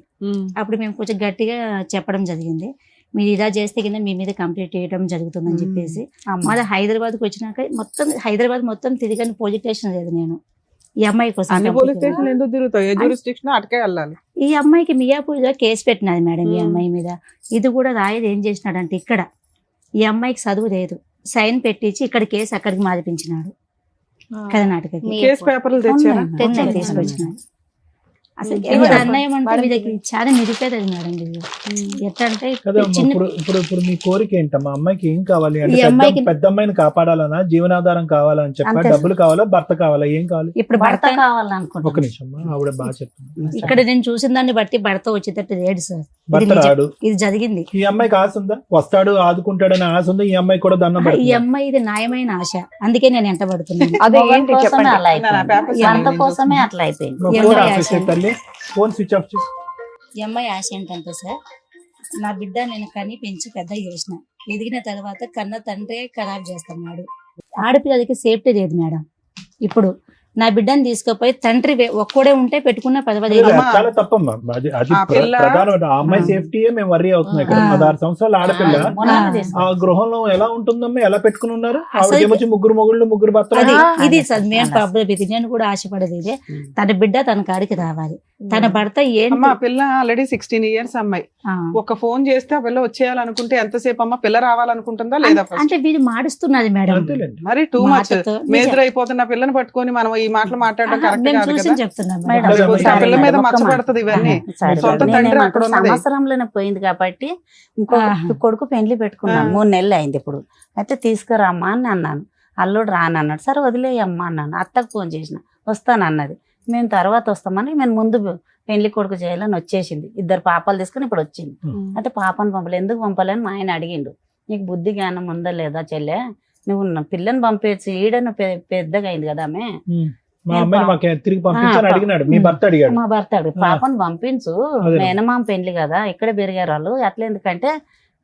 అప్పుడు మేము కొంచెం గట్టిగా చెప్పడం జరిగింది, మీరు ఇలా చేస్తే కింద మీ మీద కంప్లీట్ చేయడం జరుగుతుందని చెప్పేసి. మళ్ళీ హైదరాబాద్కి వచ్చినాక హైదరాబాద్ మొత్తం తిరిగని పోలీస్ స్టేషన్ లేదు నేను ఈ అమ్మాయి కోసం. అన్ని పోలీస్ స్టేషన్ ఎందుకు తిరుగుతావు? ఏ జ్యూరిస్డిక్షన్ అటుకే వెళ్ళాలి. ఈ అమ్మాయికి మియాపూర్లో కేసు పెట్టినది మేడం ఈ అమ్మాయి మీద. ఇది కూడా రాయదు ఏం చేసినాడంటే, ఇక్కడ ఈ అమ్మాయికి చదువు లేదు, సైన్ పెట్టించి ఇక్కడ కేసు అక్కడికి మార్పించినాడు కర్ణాటకకి. కేసు పేపర్లు తెచ్చారా? తెచ్చాను. తీసుకొచ్చినాడు. అసలు ఇంకా ఎంత చెప్పండి. అన్యాయం అంటే వీళ్ళకి చాలా నిరుపేదది మేడం వీళ్ళు. ఎట్లా అంటే కదమ్మా, చిన్న ఇప్పుడు మీ కోరిక ఏంటమ్మా? అమ్మాయికి ఏం కావాలి అంటే? ఈ అమ్మాయికి- పెద్ద అమ్మాయిని కాపాడాలనా, జీవనాధారం కావాలని చెప్పా, అంతే. డబ్బులు కావాలా, భర్త కావాలా, ఏం కావాలి? ఇప్పుడు భర్త భర్త ఒక కావాలనుకుంటున్నాను. నిమిషం అమ్మా, ఆవిడ బాగా చెప్తుంది. ఇక్కడ నేను చూసిన దాన్ని బట్టి భర్త వచ్చేటట్టు లేడు సార్. ఇది భర్త నిజం. రాడు. ఇది జరిగింది. ఈ అమ్మాయికి ఆశ ఉందా? వస్తాడు ఆదుకుంటాడని ఆశ ఉందా? ఈ అమ్మాయి కూడా దండం ఈ పెడుతుందా? అమ్మాయి ఇది న్యాయమైన ఆశ, అందుకే నేను ఎంట పడుతున్నాను. అదే మొగం ఏంటి కోసమే చెప్పండి. అలా అయిపోయింది. పేపర్స్ భర్త అన్ని కోసమే అట్లా అయిపోయింది. నువ్వు ఈ ఫోన్ అమ్మాయి ఆఫ్ చేసే ఆశ. తల్లి, ఫోన్ స్విచ్ ఆఫ్ చేయి. ఈ అమ్మాయి ఆశ ఏంటంటే సార్, నా బిడ్డ నేను కని పెంచి పెద్ద చేసిన, ఎదిగిన తర్వాత కన్న తండ్రి ఖరాబ్ చేస్తున్నాడు. ఆడపిల్లలకి సేఫ్టీ లేదు మేడం. ఇప్పుడు నా బిడ్డని తీసుకుపోయి తండ్రి ఒక్కడే ఉంటే పెట్టుకున్న పర్వాలేదు. అమ్మా. చాలా తప్పమ్మా. అది ఆ పిల్ల- ప్రధానమైన ఆ అమ్మాయి సేఫ్టీయే మేము వర్రీ అవుతున్నాం ఇక్కడ. ఆ. 16 సంవత్సరాల ఆడపిల్ల మొన్ననే ఆ. తీసుకొచ్చాను. ఆ గృహంలో ఎలా ఉంటుందమ్మా? ఎలా పెట్టుకుని ఉన్నారు? అసలు ఆవిడకి ముగ్గురు మొగుళ్ళు, ముగ్గురు భర్తలు. అది అదే. ఇది సార్ మెయిన్ అలా. ప్రాబ్లం. ఇది నేను కూడా ఆశపడేది ఇదే, తన బిడ్డ తన కాడికి రావాలి. తన భర్త అమ్మా ఏంటి పిల్ల ఆల్రెడీ 16 ఇయర్స్ అమ్మాయి. ఆ. ఒక ఫోన్ చేస్తే ఆ పిల్ల వచ్చేయాలనుకుంటే ఎంతసేపు అమ్మా? పిల్ల రావాలనుకుంటుందా లేదా? first? అంటే వీళ్ళు మాడుస్తున్నది మేడం. అంతేలేండి. మరి టూ మచ్ మాటతో మేజర్ అయిపోతున్న పిల్లని పట్టుకొని మనం ఈ మాటలు మాట్లాడడం కరెక్ట్ మేము కాదు చూసి కదా. చెప్తున్నాం మేడం, మేడం. అదే రేపు ఆ పిల్ల మీద మచ్చ పడుతుంది ఇవన్నీ. సరే, సొంత తండ్రి నేనేమంటా, అక్కడ ఉన్నది. సంవత్సరంలోనే పోయింది కాబట్టి ఇంకో ఆహా. కొడుకు పెళ్లి పెట్టుకున్నాను. 3 నెలలు అయింది ఇప్పుడు. అయితే తీసుకురామ్మా అని అన్నాను. అల్లుడు రానన్నాడు. సరే వదిలేయమ్మా అన్నాను. అత్తకు ఫోన్ చేసిన, వస్తానన్నది. మేము తర్వాత వస్తామని మేము ముందు పెళ్లి కొడుకు చేయాలని వచ్చేసింది. 2 పాపాలు తీసుకుని ఇప్పుడు వచ్చింది. అయితే పాపను పంపలే, ఎందుకు పంపలేని మా ఆయన అడిగిండు. నీకు బుద్ధి జ్ఞానం ఉందా లేదా చెల్లె, నువ్వు నా పిల్లని పంపేసి ఈడను పెద్దగా అయింది కదా ఆమె. మా అమ్మాయిని మాకు తిరిగి పంపించని అడిగినాడు. మీ భర్త అడిగాడు. మా భర్త అడిగి పాపను పంపించు, అదే. మేనమామ పెళ్లి కదా, ఇక్కడ పెరిగారు వాళ్ళు. అట్లా ఎందుకంటే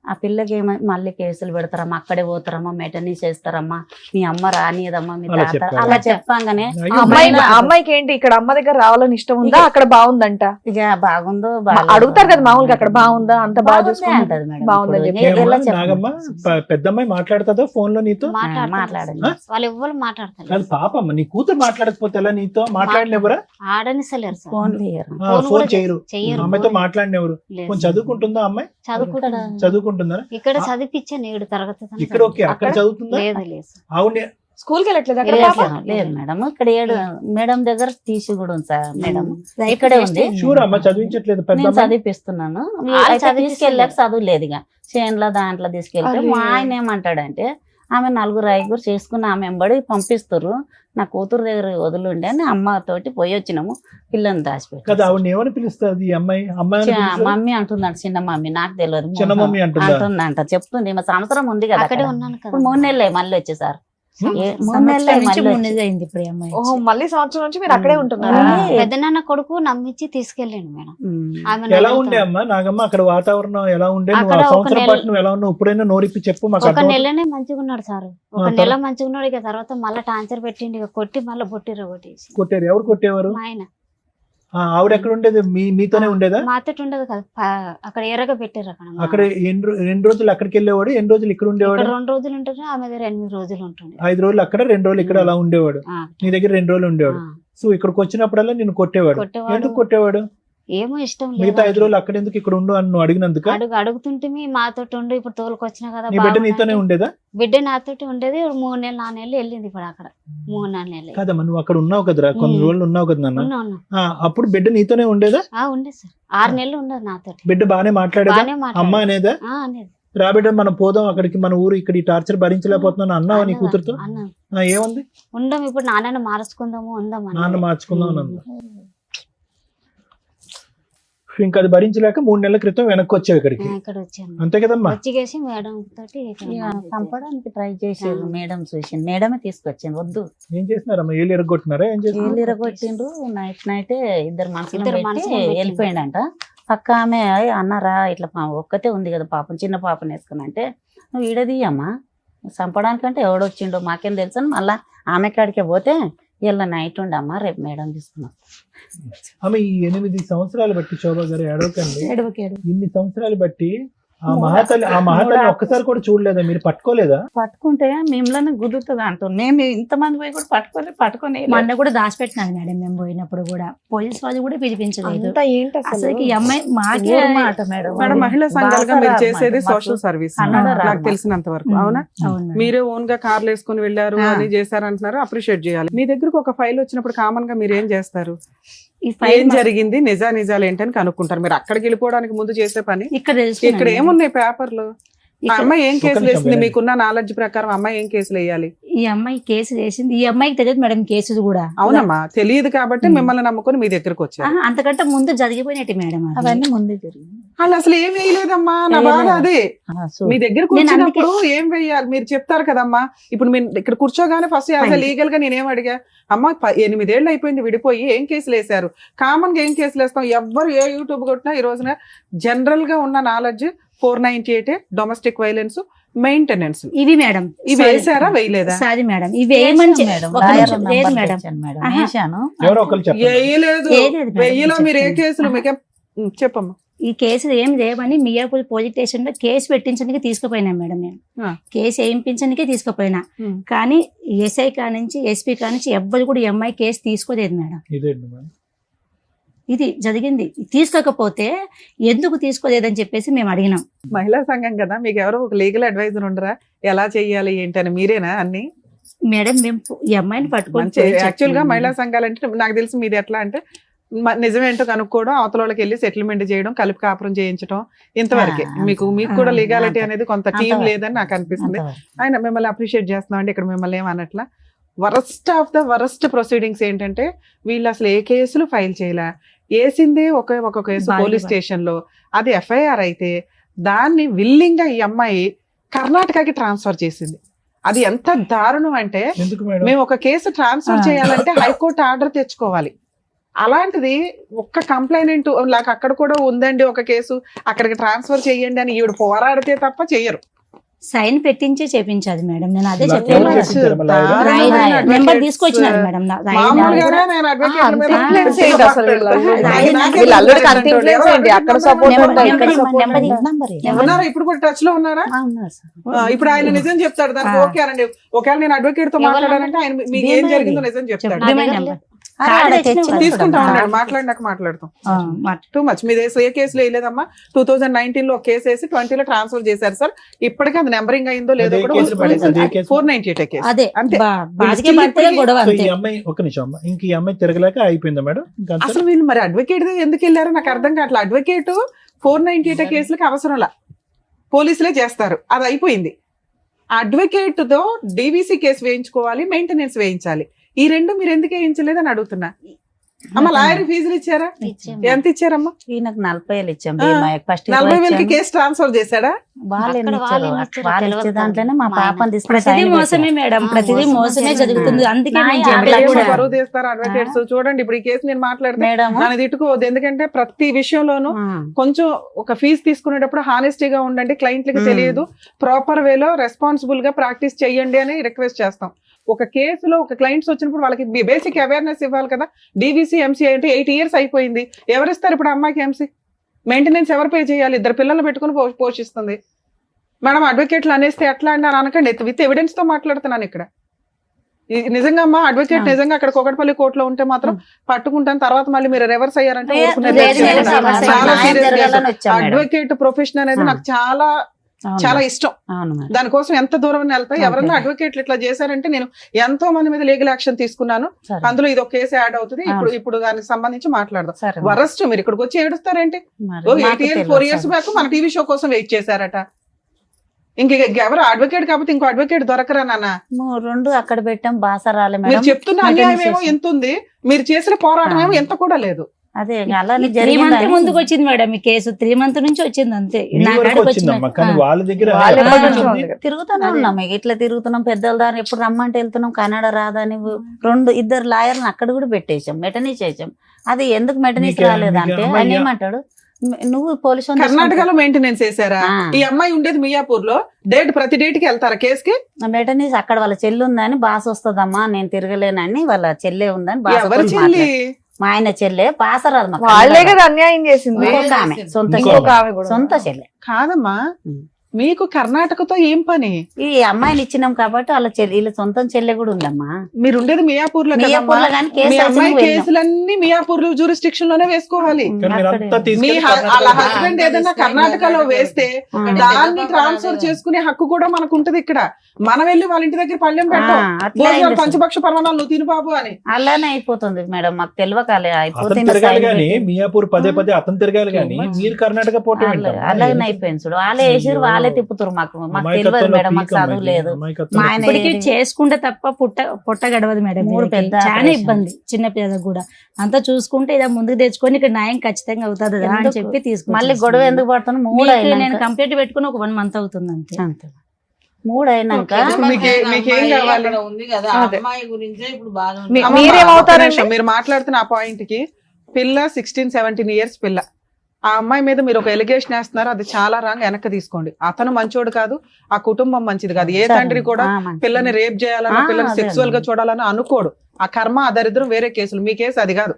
ఆ పిల్లకి మళ్ళీ కేసులు పెడతారమ్మా, అక్కడే పోతారమ్మా, మెటనీ చేస్తారమ్మా, మీ అమ్మ రానియదమ్మా, మీ అలా తాత చెప్పారు. అలా చెప్పంగానే అయ్యో, ఆ అమ్మాయి అమ్మాయి- అమ్మాయికి ఏంటి ఇక్కడ అమ్మ దగ్గర రావాలని ఇష్టం ఉందా, అక్కడ బాగుందంట? ఇక బాగుందో అడుగుతారు కదా మామూలుగా, అక్కడ బాగుందా, అంత బాగా చూసుకుంటుంది. అంటది మేడం. బాగుందని ఇప్పుడు చెప్పి. ఎలా ఏమ్మా, చెప్పను? నాగమ్మ పెద్దమ్మాయి మాట్లాడుతుందా ఫోన్ లో నీతో? మాట్లాడండి. వాళ్ళు ఎవ్వరు మాట్లాడతారు. కాదు పాపమ్మ, నీ కూతురు మాట్లాడకపోతే ఎలా నీతో? మాట్లాడినెవరా? ఆడనిసలేరు సార్. ఫోన్ తీయరు. ఫోన్ ఫోన్ కూడా చేయరు. చెయ్యరు. అమ్మాయితో మాట్లాడినెవరు? లేదు. కొంచెం చదువుకుంటుందా అమ్మాయి? చదువుకుంటా. చదువుకుంటుందా? ఇక్కడ చదివించాను 7 తరగతి దాకా. ఇక్కడ ఓకే, అక్కడ అక్కడ? చదువుతుందా? లేదు లేదు సార్. అవునే. స్కూల్కి వెళ్ళట్లేదు అక్కడ లేదు పాప? సార్, లేదు మేడం. ఇక్కడ 7 మేడం దగ్గర తీసి కూడా ఉంది సార్ మేడం. రైతు ఇక్కడే ఉంది. షూర్ అమ్మ చదివించట్లేదు పెద్ద నేను అమ్మాయి? చదివిపిస్తున్నాను. వాళ్ళు అయితే చదివిస్తున్నారు. తీసుకెళ్ళాక చదువు లేదు ఇక చేనులో దాంట్లో తీసుకెళ్తే అరే. మా ఆయన ఏమంటాడంటే, ఆమె 4 చేసుకుని ఆమె వెంబడి పంపిస్తారు, నా కూతురు దగ్గర వదిలిండి అని అమ్మతోటి పోయి వచ్చినాము. పిల్లని కదా దాచిపెట్టి ఆవిడ ఏమని పిలుస్తుంది ఈ అమ్మాయి? అమ్మాయి అని పిలుస్తుందా? మమ్మీ అంటున్నాడు, చిన్న మమ్మీ, నాకు తెలియదు. చిన్న మమ్మీ అంటుందా? అంటుందంట, చెప్తుంది. మా సంవత్సరం ఉంది కదా అక్కడే అక్కడ. ఉన్నాను కదా. ఇప్పుడు 3 నెలలు మళ్ళీ వచ్చేసారు. సంవత్సరం. 3 నెలలు సంవత్సరం నుంచి మళ్ళీ 3 వచ్చి. నెలలు అయింది ఇప్పుడు ఈ అమ్మాయి. ఓహో, మళ్ళీ సంవత్సరం నుంచి మీరు అక్కడే ఉంటున్నారా? ఉంది. పెద్దనాన్న కొడుకు నమ్మించి తీసుకెళ్ళాను మేడం. ఆమె ఎలా నలుగుతాం. ఉండే అమ్మా నాగమ్మ అక్కడ వాతావరణం ఎలా ఉండే? నువ్వు అక్కడ ఆ ఒక సంవత్సరం నెల- పాటు నువ్వు ఎలా ఉన్నావు? ఇప్పుడైనా నోరిప్పి చెప్పు మాకు ఒక అర్థం. నెలనే మంచిగా ఉన్నాడు సార్. ఒక ఆ, నెల మంచిగా ఉన్నాడు. ఇక తర్వాత మళ్ళీ టార్చర్ పెట్టిండి, ఇక కొట్టి మళ్ళీ బొట్టిర కొట్టేసి. కొట్టారు? ఎవరు కొట్టేవారు? మా ఆయన ఆవిడ ఎక్కడ ఉండేది? మీతోనే ఉండేదా? మాతోటి ఉండదు కదా, అక్కడ ఎర్రగా పెట్టారు. అక్కడ అక్కడ ఎన్ని రోజులు అక్కడికి వెళ్ళేవాడు? ఎన్ని రోజులు ఇక్కడ ఉండేవాడు? ఇక్కడ 2 రోజులు ఉంటుంది, ఆమె దగ్గర 8 రోజులు ఉంటుంది. 5 రోజులు అక్కడ, 2 రోజులు ఇక్కడ అలా ఉండేవాడు. ఆ, నీ దగ్గర 2 రోజులు ఉండేవాడు. ఆ, సో ఇక్కడికి వచ్చినప్పుడల్లా నిన్ను కొట్టేవాడు. కొట్టేవాడు. ఎందుకు కొట్టేవాడు? ఏమో ఇష్టం మిగతా 5 లేదు రోజులు అక్కడ ఎందుకు ఇక్కడ ఉండు అని నువ్వు అడిగినందుక అడుగుతుంటే మాతో ఉండు, ఇప్పుడు తోలుకొచ్చినా కదా నీ బిడ్డ బాగుందంటే. నీతోనే ఉండేదా? బిడ్డ నాతోటి ఉండేది 3 నెలలు 4 నెలలు వెళ్ళింది ఇప్పుడు అక్కడ 3-4 నెలలు కాదమ్మా, నువ్వు అక్కడ ఉన్నావు కదరా, కొన్ని రోజులు ఉన్నావు కదా నాన్న. ఉన్నా అప్పుడు బిడ్డ నీతోనే ఉండేదా? ఉండే సార్ 6 నెలలు ఉండదు నాతోటి. బిడ్డ బానే మాట్లాడేదా? బానే అమ్మ మాట్లాడేది. అనేదా? అనేది రా బిడ్డ మనం పోదాం అక్కడికి, మన ఊరు ఇక్కడ ఈ టార్చర్ భరించలేకపోతున్నాను అన్నావా నీ కూతురుతో? అన్నా ఏముంది? ఉందాం ఇప్పుడు నాన్నని మార్చుకుందాము ఉందాం నాన్న మార్చుకుందాం అని అందా. ఇంకా అది భరించలేక 3 నెలల క్రితం వెనక్కి వచ్చావు ఇక్కడికి, ఇక్కడ వచ్చాను. అంతే కదమ్మా? వచ్చిగేసి మేడం తోటి చంపడానికి ట్రై చేసారు. మేడం చూసింది, మేడమే తీసుకొచ్చింది. వద్దు ఏం చేస్తున్నారమ్మా? ఏళ్ళు ఎరగొట్టినారా? ఏం చేస్తున్నారు? ఏళ్ళు ఇరగొట్టిండ్రు. నైట్ 2 మనుషులు ఇద్దరు పెట్టి మనుషులను పెట్టి. వెళ్ళిపోయిండంట. పక్క ఆమె అన్నారా ఇట్లా ఒక్కతే ఉంది కదా పాపం, చిన్న పాపని వేసుకుని అంటే నువ్వు ఈడదీయమ్మా, చంపడానికంటే ఎవడొచ్చిండో మాకేం తెలుసు అని మళ్ళా ఆమె కాడికే పోతే ఇలా నైట్ ఉండమ్మా రేపు మేడం తీసుకున్నాం. ఆమె ఈ 8 సంవత్సరాలు బట్టి శోభా గారు ఏడవకండి, ఇన్ని సంవత్సరాలు బట్టి ఆ మహాతల్లి ఒక్కసారి కూడా చూడలేదా? మీరు పట్టుకోలేదా? పట్టుకుంటే మిమ్మల్ని గుద్దుతుంది అంటాం. మేము ఇంతమంది పోయి కూడా పట్టుకొని మా అన్న కూడా దాచిపెట్టినాడు మేడం. మేము పోయినప్పుడు కూడా పోలీస్ వాళ్ళు కూడా పిలిపించలేదు. అసలు ఈ అమ్మాయి మాకే మాట మేడం. మేడం మహిళా సంఘాలుగా మీరు బాగా చేసేది మాకు సోషల్ సర్వీస్ కన్నడ రాదు నాకు తెలిసినంత వరకు. అవునా? అవును మేడం. మీరే ఓన్ గా కార్లు వేసుకుని వెళ్ళారు అని చేశారంటున్నారు, అప్రిషియేట్ చేయాలి. మీ దగ్గరకు ఒక ఫైల్ వచ్చినప్పుడు కామన్ గా మీరు ఏం చేస్తారు? ఈ ఏం ఫైల్ జరిగింది, నిజాలు ఏంటని కనుక్కుంటారు. మీరు అక్కడికి వెళ్ళిపోవడానికి ముందు చేసే పని ఇక్కడ ఇక్కడ తెలుసుకున్నాను. ఏమున్నాయి పేపర్లు? ఆ ఇక్కడ అమ్మాయి ఏం ఒక్క కేసులు నిమిషం వేసింది? వినండి. మీకున్న నాలెడ్జ్ ప్రకారం అమ్మాయి ఏం కేసులు వేయాలి? ఈ అమ్మాయి కేసు వేసింది. ఈ అమ్మాయికి తెలియదు మేడం కేసులు కూడా. అవునమ్మా, తెలియదు కాబట్టి మిమ్మల్ని నమ్ముకొని మీ దగ్గరకు వచ్చారు. ఆహా, అంతకంటే ముందు జరిగిపోయినట్టు మేడం అది. అవన్నీ ముందే జరిగింది. వాళ్ళు అసలు ఏం వేయలేదమ్మా, నా బాధ అదే. మీ దగ్గరకు నేను వచ్చినప్పుడు ఏం వేయాలి మీరు చెప్తారు కదమ్మా. ఇప్పుడు మీరు ఇక్కడ కూర్చోగానే ఫస్ట్ లీగల్ గా నేనేం అడిగా, అమ్మ 8 ఏళ్ళు అయిపోయింది విడిపోయి, ఏం కేసులు వేశారు? కామన్ గా ఏం కేసులు వేస్తాం? ఎవ్వరు ఏ యూట్యూబ్ కొట్టినా ఈ రోజున జనరల్ గా ఉన్న నాలెడ్జ్ 498 డొమెస్టిక్ వైలెన్స్, మెయింటెనెన్స్. ఇవి మేడం ఇవి వేసారా వేయలేదా? సారీ మేడం ఇవి వేయమని మేడం ఒక నిమిషం, లేదు మేడం. ఆహా. వేసాను. ఎవరో ఒకరు చెప్పండి. వేయలేదు. ఏలేదు మేడం, వెయ్యిలో మీరు ఏ చెప్తాను. కేసులు ఆహా. మీకేం చెప్పమ్మా. ఈ కేసులు ఏం లేవని మియాపూర్ పోలీస్ స్టేషన్ లో కేసు పెట్టించడానికి తీసుకుపోయినా మేడం. నేను కేసు వేయించడానికే తీసుకుపోయినా, కానీ ఎస్ఐ కానించి ఎస్పీ కానించి ఎవ్వరు కూడా ఈ అమ్మాయి కేసు తీసుకోలేదు మేడం. ఇదేంటి మేడం? ఇది జరిగింది. తీసుకోకపోతే ఎందుకు తీసుకోలేదని చెప్పేసి మేము అడిగినాం. మహిళా సంఘం కదా, మీకు ఎవరో ఒక లీగల్ అడ్వైజర్ ఉండరా? ఎలా చెయ్యాలి ఏంటని మీరేనా అన్ని? మేడం మేము ఈ అమ్మాయిని పట్టుకొని యాక్చువల్ గా మహిళా సంఘాలు అంటే నాకు తెలిసి మీది ఎట్లా అంటే నిజమేంటో కనుక్కోవడం, అవతల వాళ్ళకి వెళ్ళి సెటిల్మెంట్ చేయడం, కలిపి కాపురం చేయించడం, ఇంతవరకే. మీకు కూడా లీగాలిటీ అనేది కొంత టీం లేదని నాకు అనిపిస్తుంది. ఆయన మిమ్మల్ని అప్రిషియేట్ చేస్తున్నాం అండి. ఇక్కడ మిమ్మల్ని ఏమన్నట్లా worst of the worst proceedings ఏంటంటే వీళ్ళు అసలు ఏ కేసులు ఫైల్ చేయలే, వేసిందే ఒక కేసు పోలీస్ స్టేషన్ లో, అది ఎఫ్ఐఆర్ అయితే దాన్ని విల్లింగ్ గా ఈ అమ్మాయి కర్ణాటకకి ట్రాన్స్ఫర్ చేసింది. అది ఎంత దారుణం అంటే, ఎందుకు మేడం? మేము ఒక కేసు ట్రాన్స్ఫర్ చేయాలంటే హైకోర్టు ఆర్డర్ తెచ్చుకోవాలి. అలాంటిది ఒక్క కంప్లైనెంట్ నాకు అక్కడ కూడా ఉందండి ఒక కేసు, అక్కడికి ట్రాన్స్ఫర్ చేయండి అని ఈవిడ పోరాడితే తప్ప చెయ్యరు. సైన్ పెట్టించి చేపించాది మేడం. నేను అదే ఎవరు చెప్పాను. చేపించారు మళ్ళా ఆవిడ? దారుణమైన నెంబర్ advocates. తీసుకొచ్చినారు మేడం. మామూలుగానే నేను advocate మీద complaints complaints ఏంటి అసలు మాట్లాడతాను. నాకే వీళ్ళ అల్లుడికి అంత తెలియదు. influence ఏంటి? అక్కడ support ఉందా, ఇక్కడ support నెంబర్ ఉందా? ఉన్నారా ఇప్పుడు కూడా టచ్ లో ఉన్నారా? ఇప్పుడు ఆయన నిజం చెప్తాడు దానికి. ఓకే అనండి, ఒకవేళ నేను అడ్వకేట్ తో మాట్లాడానంటే ఆయన మీకు ఏం జరిగిందో నిజం చెప్తాడు. తీసుకుంటా ఉన్నాడు, మాట్లాడినాక మాట్లాడతాం. Too much. మీ ఏ కేసులో వేయలేదమ్మా? 2019 లో ఒక కేసు వేసి 20 లో ట్రాన్స్ఫర్ చేశారు సార్. ఇప్పటికీ అది నెంబరింగ్ అయిందో లేదో కూడా వదిలి పడేశారు. 498 కేసు అదే అంతే. బాధికే పడితే గొడవ సో అంతే. ఈ అమ్మాయి ఒక నిమిషం అమ్మ, ఇంక ఈ అమ్మాయి తిరగలేక అయిపోయిందా మేడం? ఇంకా అంతే? అసలు వీళ్ళు మరి అడ్వకేట్ ఎందుకు వెళ్ళారో నాకు అర్థం కావట్లేదు. అడ్వకేట్ 498 కేసులకు అవసరంలా, పోలీసులే చేస్తారు, అది అయిపోయింది. అడ్వకేట్ తో డీవీసీ కేసు వేయించుకోవాలి, మెయింటెనెన్స్ వేయించాలి. ఈ రెండు మీరు ఎందుకు వేయించలేదని అడుగుతున్నా. అమ్మ లాయర్ ఫీజులు ఇచ్చారా? ఎంత ఇచ్చారమ్మా? ఈయనకు 40,000 ఇచ్చాం. ఫస్ట్ 40,000 కేసు ట్రాన్స్ఫర్ చేశాడా? దాంట్లోనే మా పాపని ప్రతిదీ మోసమే మేడం, ప్రతిదీ మోసమే జరుగుతుంది. అందుకే నేను నాయ చెప్పేది అట్లా కూడా. బరువు తీస్తారు అడ్వకేట్స్. చూడండి ఇప్పుడు ఈ కేసు నేను మాట్లాడితే మేడం నన్ను తిట్టుకోవద్దు, ఎందుకంటే ప్రతి విషయంలోనూ కొంచెం ఒక ఫీజు తీసుకునేటప్పుడు హానెస్టీగా ఉండండి. క్లయింట్లకి తెలియదు, ప్రాపర్ వేలో రెస్పాన్సిబుల్ గా ప్రాక్టీస్ చెయ్యండి అని రిక్వెస్ట్ చేస్తాం. ఒక కేసులో ఒక క్లయింట్స్ వచ్చినప్పుడు వాళ్ళకి బేసిక్ అవేర్నెస్ ఇవ్వాలి కదా. డీవీసీ ఎంసీ అంటే 8 years అయిపోయింది. ఎవరిస్తారు ఇప్పుడు అమ్మాయికి ఎంసీ? మెయింటెనెన్స్ ఎవరు పే చేయాలి? 2 పిల్లలు పెట్టుకుని పోషిస్తుంది. మేడం అడ్వకేట్లు అనేస్తే ఎట్లా అని అనకండి, విత్ ఎవిడెన్స్ తో మాట్లాడుతున్నాను ఇక్కడ. నిజంగా అమ్మా అడ్వకేట్ నిజంగా అక్కడ కోకటపల్లి కోర్టులో ఉంటే మాత్రం పట్టుకుంటాను, తర్వాత మళ్ళీ మీరు రివర్స్ అయ్యారంటే ఊరుకునేది లేదు, లేదు. లేదు, సమస్య చాలా న్యాయం serious జరగాలని case. వచ్చాం మేడం. అడ్వకేట్ ప్రొఫెషన్ అనేది నాకు చాలా అవును చాలా మేడం. ఇష్టం. అవును మేడం. దానికోసం ఎంత దూరం వెళ్తా ఓకే. ఎవరన్నా అడ్వకేట్లు ఇట్లా చేశారంటే నేను ఎంతో మంది మీద లీగల్ యాక్షన్ తీసుకున్నాను. సరే. అందులో ఇది ఒక కేసు యాడ్ అవుతుంది. అవును. ఇప్పుడు దానికి సంబంధించి మాట్లాడదాం. సరే మేడం. వరస్ట్ మీరు ఇక్కడికి వచ్చి ఏడుస్తారేంటి? మరి ఓ మాకు 8 ఇయర్స్ తెలియదు 4 ఇయర్స్ సార్. బ్యాక్ మన టీవీ షో కోసం వెయిట్ చేశారట. ఇంక ఎవరు అడ్వకేట్ కాకపోతే ఇంకో అడ్వకేట్ దొరకరా నాన్న? రెండు అక్కడ పెట్టాం, బాస రాలే మీరు మేడం. చెప్తున్న మాకు అన్యాయం ఎన్ని ఏమో చేశారు? ఎంత ఉంది, మీరు చేసిన పోరాటం ఏమో ఎంత కూడా లేదు. అదే అలానే 3 మంత్ జరిగింది. ముందుకు వచ్చింది మేడం ఈ కేసు. 3 మంత్ నుంచి వచ్చింది అంతే. మీ నా వరకు కాడికి వచ్చిందమ్మా, వచ్చిన- కానీ వాళ్ళ దగ్గర వాళ్ళ ఎప్పటి దగ్గర నుంచి ఉంది? ఉంది. తిరుగుతూనే అదే. ఉన్నాం, ఇక ఇట్లా తిరుగుతున్నాం. పెద్దల దారి ఎప్పుడు రమ్మంటే వెళ్తున్నాం. కన్నడ రాదని 2-2 లాయర్ని అక్కడ కూడా పెట్టేసాం, మెటనీస్ చేసాం. అది ఎందుకు మెటనీస్ మీకే- రాలేదంటే మీకే ఆయన అమ్మయ్య. ఏమంటాడు, నువ్వు పోలీసు వాళ్ళని కర్ణాటకలో మెయింటెనెన్స్ చేశారా? ఆ. ఈ అమ్మాయి ఉండేది మియాపూర్ లో. ప్రతి డేట్ కి వెళ్తారా కేసుకి? మెటనీస్ అక్కడ వాళ్ళ చెల్లి ఉందని, బాస్ వస్తుందమ్మా నేను తిరగలేనని, వాళ్ళ చెల్లె ఉందని బాస ఎవరి తోటి చెల్లి? మాట్లాడు. మా ఆయన చెల్లె బాస రాదు మాకు. వాళ్ళే కదా అన్యాయం చేసింది. ఇంకొక ఆమె, సొంత ఇంకొక చెల్లె. ఆమె కూడా. సొంత చెల్లె. కాదమ్మా, ఉం. మీకు కర్ణాటకతో ఏం పని? ఈ అమ్మాయిని ఇచ్చినాం కాబట్టి వాళ్ళ చెల్లి, వీళ్ళ సొంతం చెల్లె కూడా ఉందమ్మా. మీరు ఉండేది మియాపూర్ లో కదమ్మా. మియాపూర్లో కానీ మీ కేసు అమ్మాయి వేసినాం, వెళ్ళాం. కేసులన్నీ మియాపూర్ జ్యూరిస్డిక్షన్ లోనే వేసుకోవాలి. కానీ మీరు అంతా అక్కడే. మీ తీసుకెళ్ళి వాళ్ళ కర్ణాటకలో హస్బెండ్ ఏదైనా కర్ణాటకలో వేస్తే దాన్ని ట్రాన్స్ఫర్ చేసుకునే హక్కు కూడా మనకు ఉంటది. ఇక్కడ మనం వెళ్ళి వాళ్ళ ఇంటి దగ్గర పళ్ళెం పెట్టాం, అట్లా భోజనాలు అయింది. పంచపక్ష పర్వణాలు నువ్వు తిను బాబు అని. అలానే అయిపోతుంది మేడం, మాకు తెలియకాలే అతను అయిపోతుంది. తిరగాలి గానీ మియాపూర్ పదే అతను తిరగాలి గానీ మీరు కర్ణాటక పోవటం ఏంటమ్మా? అలాగనే అయిపోయింది చూడు. వాళ్ళే వేసారు, వాళ్ళే తిప్పుతారు. మాకు తెలియదు అమాయకత్వంలో మేడం, మాకు పీక్ చదువు అమ్మాయి, లేదు. అమాయకత్వంలో మా ఆయన ఇప్పటికీ ఏది- చేసుకుంటే తప్ప పొట్ట గడవదు మేడం. 3 వీళ్ళకి పెద్ద చాలా ఆపరేషన్. ఇబ్బంది చిన్న పిల్లలకు కూడా. అంతా చూసుకుంటే ఇలా ముందుకు తెచ్చుకొని ఇక్కడ న్యాయం ఖచ్చితంగా అవుతుంది అని ఎందుకు? చెప్పి తీసుకుని మళ్ళీ గొడవ ఎందుకు పడుతున్నాం? 3 నేను అయినాక కంప్లీట్ పెట్టుకుని ఒక 1 మంత్ అవుతుంది అంతే. అంతే. 3 అయినాక మీకేం కావాలి? ఉంది కదా, అదే. అమ్మాయి గురించే ఇప్పుడు బాగా మీ- అమ్మమ్మ, మీరేమవుతారండి? ఒక్క నిమిషం, మీరు మాట్లాడుతున్న ఆ పాయింట్ కి పిల్ల 16-17 ఇయర్స్ పిల్ల. ఆ అమ్మాయి మీద మీరు ఒక ఎలిగేషన్ వేస్తున్నారు, అది చాలా రాంగ్. వెనక్కి తీసుకోండి. అతను మంచోడు కాదు, ఆ కుటుంబం మంచిది కాదు. ఏ తండ్రి కూడా పిల్లని రేప్ చేయాలని, పిల్లని అదే సెక్సువల్ గా అదే. చూడాలని అనుకోడు. ఆ కర్మ ఆ దరిద్రం వేరే కేసులు. మీ కేసు అది కాదు.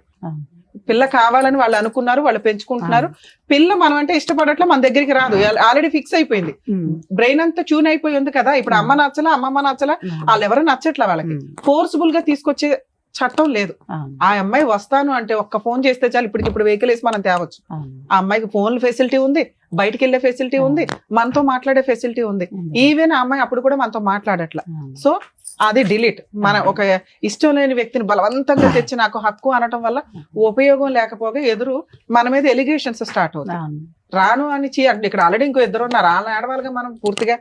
పిల్ల కావాలని వాళ్ళు అనుకున్నారు, వాళ్ళు పెంచుకుంటున్నారు. పిల్ల మనం అంటే ఇష్టపడట్లా, మన దగ్గరికి రాదు, ఆల్రెడీ ఫిక్స్ అయిపోయింది. బ్రెయిన్ అంతా ట్యూన్ అయిపోయి ఉంది కదా. ఇప్పుడు అమ్మ నచ్చలా, అమ్మమ్మ నచ్చలా, వాళ్ళు ఎవరు నచ్చట్లా. వాళ్ళకి ఫోర్స్ఫుల్ గా తీసుకొచ్చే చట్టం లేదు. ఆ అమ్మాయి వస్తాను అంటే ఒక్క ఫోన్ చేస్తే చాలు, ఇప్పటికిప్పుడు వెహికల్ వేసి మనం తేవచ్చు. ఆ అమ్మాయికి ఫోన్ ఫెసిలిటీ ఉంది, బయటికి వెళ్లే ఫెసిలిటీ ఉంది, మనతో మాట్లాడే ఫెసిలిటీ ఉంది. ఈవెన్ ఆ అమ్మాయి అప్పుడు కూడా మనతో మాట్లాడట్లా. సో అది డిలీట్. మన ఒక ఇష్టం లేని వ్యక్తిని బలవంతంగా తెచ్చి నాకు హక్కు అనటం వల్ల ఉపయోగం లేకపోగా ఎదురు మన మీద ఎలిగేషన్స్ స్టార్ట్ అవుతాయి. రాను అని ఇక్కడ ఆల్రెడీ ఇంకో 2 ఉన్నారు, వాళ్ళని ఆడవాళ్ళగా మనం పూర్తిగా.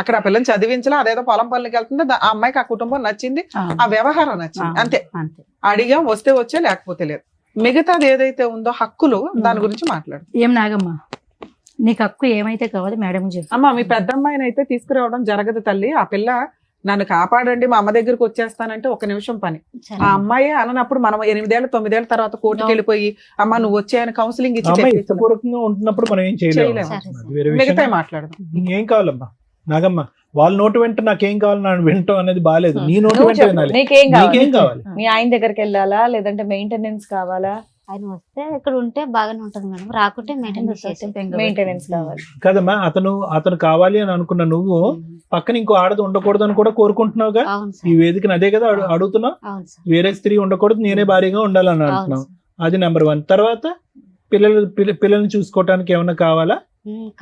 అక్కడ ఆ పిల్లని చదివించలా, అదేదో పొలం పనులకి వెళ్తుంది. ఆ అమ్మాయికి ఆ కుటుంబం నచ్చింది, ఆ వ్యవహారం నచ్చింది, అంతే. అడిగాం, వస్తే వచ్చే, లేకపోతే లేదు. మిగతాది ఏదైతే ఉందో హక్కులు, దాని గురించి మాట్లాడు. ఏం నాగమ్మా, నీకు హక్కు ఏమైతే కావాలి మేడం చెప్పు. అమ్మా, మీ పెద్ద అమ్మాయిని అయితే తీసుకురావడం జరగదు తల్లి. ఆ పిల్ల నన్ను కాపాడండి, మా అమ్మ దగ్గరికి వచ్చేస్తానంటే 1 నిమిషం పని. ఆ అమ్మాయి అననప్పుడు మనం 8-9 ఏళ్ల తర్వాత కోర్టుకి వెళ్ళిపోయి అమ్మ నువ్వు వచ్చాయని కౌన్సిలింగ్ ఇచ్చి అమ్మాయి తెప్పిస్తున్నాం. ఇష్టపూర్వకంగా ఉంటున్నప్పుడు మనం ఏం చేయలేము. చేయలేము. అది వేరే విషయం. మిగతా మాట్లాడదాం. ఏం కావాలమ్మా నాగమ్మ? వాళ్ళ నోటు వెంట నాకేం కావాలి నా వింటాం అనేది బాగాలేదు. నీ నోటు వెంట వినాలి. నీకేం నీకేం కావాలి? మీ ఆయన దగ్గరికి వెళ్ళాలా, లేదంటే మెయింటెనెన్స్ కావాలా? ఆయన వస్తే ఇక్కడ ఉంటే బాగానే ఉంటది మేడం, రాకుంటే మెయింటెనెన్స్ కావాలి కదమ్మా. అతను కావాలి అని అనుకున్న నువ్వు పక్కన ఇంకో ఆడది ఉండకూడదు అని కూడా కోరుకుంటున్నావుగా. అవును ఈ సార్, వేదికను అదే కదా అడుగుతున్నావు. అవును సార్, వేరే స్త్రీ ఉండకూడదు, నేనే భారీగా ఉండాలని అవును అంటున్నావు. సార్. అది నెంబర్ 1. తర్వాత పిల్లల్ని చూసుకోవటానికి ఏమన్నా కావాలా?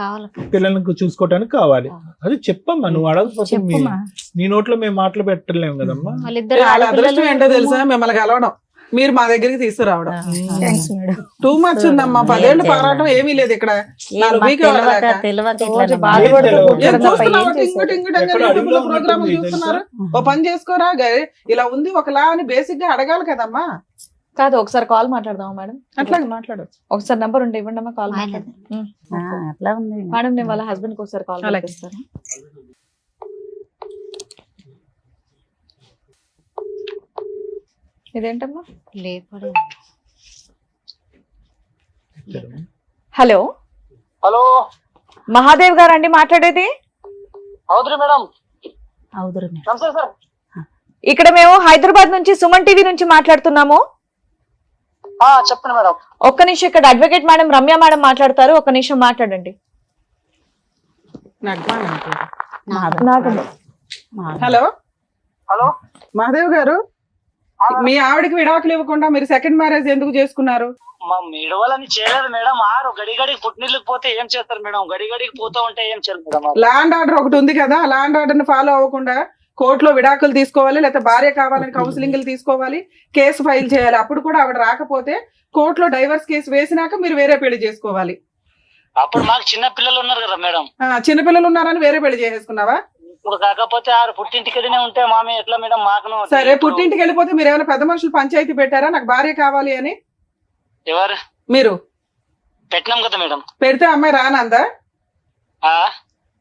కావాలి. పిల్లల్ని చూసుకోవటానికి కావాలి. అది చెప్పమ్మా, నువ్వు అడగకపోతే చెప్పమ్మా. నీ నోట్లో మేము మాటలు పెట్టలేము కదమ్మా. వాళ్ళిద్దరు వాళ్ళ అదృష్టం ఏంటో తెలుసా, మిమ్మల్ని కలవడం, మీరు మా దగ్గరికి తీసుకురావడం. Thanks madam. టూ మచ్ ఉందమ్మా. 10 ఏళ్ళు పోరాటం ఏమీ లేదు ఇక్కడ. ప్రోగ్రామ్ చూస్తున్నారు, ఓ పని చేసుకోరా, ఇలా ఉంది ఒకలా అని బేసిక్ గా అడగాలి కదమ్మా. కాదు, ఒకసారి కాల్ మాట్లాడదాం మేడం. అట్లాగే మాట్లాడచ్చు. ఒకసారి నంబర్ ఉంటే ఇవ్వండి అమ్మా, కాల్ ఆయన మాట్లాడదాం. అట్లా ఉంది మేడం నేను వాళ్ళ హస్బెండ్ కి ఒకసారి కాల్ అలాగే. చేస్తాను. ఇదేంటమ్మా? లేపడే. హలో హలో, మహాదేవ్ గారు అండి మాట్లాడేది? అవుతురు మేడం. అవుదురు నమస్తే సార్. ఇక్కడ మేము హైదరాబాద్ నుంచి సుమన్ టీవీ నుంచి మాట్లాడుతున్నాము. చెప్పండి మేడం. ఒక్క నిమిషం, ఇక్కడ అడ్వకేట్ మేడం రమ్య మేడం మాట్లాడతారు, ఒక్క నిమిషం మాట్లాడండి. హలో, హలో మహాదేవ్ గారు, మీ ఆవిడకి విడాకులు ఇవ్వకుండా మీరు సెకండ్ మ్యారేజ్ ఎందుకు చేసుకున్నారు? మా మిడవలని చేయలేదు మేడం. ఆరు గడిగడికి పుట్టినీళ్ళకి పోతే ఏం చేస్తారు మేడం? గడిగడికి పోతూ ఉంటే ఏం చేయరు మేడం? ల్యాండ్ ఆర్డర్ ఒకటి ఉంది కదా, ల్యాండ్ ఆర్డర్ ని ఫాలో అవ్వకుండా కోర్టులో విడాకులు తీసుకోవాలి, లేకపోతే భార్య కావాలని కౌన్సిలింగ్లు తీసుకోవాలి, కేసు ఫైల్ చేయాలి. అప్పుడు కూడా ఆవిడ రాకపోతే కోర్టులో డైవర్స్ కేసు వేసినాక మీరు వేరే పెళ్లి చేసుకోవాలి. అప్పుడు మాకు చిన్న పిల్లలు ఉన్నారు కదా మేడం. చిన్నపిల్లలు ఉన్నారని వేరే పెళ్లి చేసేసుకున్నావా? ఇప్పుడు కాకపోతే ఆరు పుట్టింటికెళ్ళినే ఉంటే మామే ఎట్లా మేడం? మాకు సరే, పుట్టింటికి వెళ్ళిపోతే మీరు ఏమైనా పెద్ద మనుషులు పంచాయతీ పెట్టారా నాకు భార్య కావాలి అని? ఎవరు మీరు పెట్టినాం కదా మేడం. పెడితే అమ్మాయి రానందా? ఆ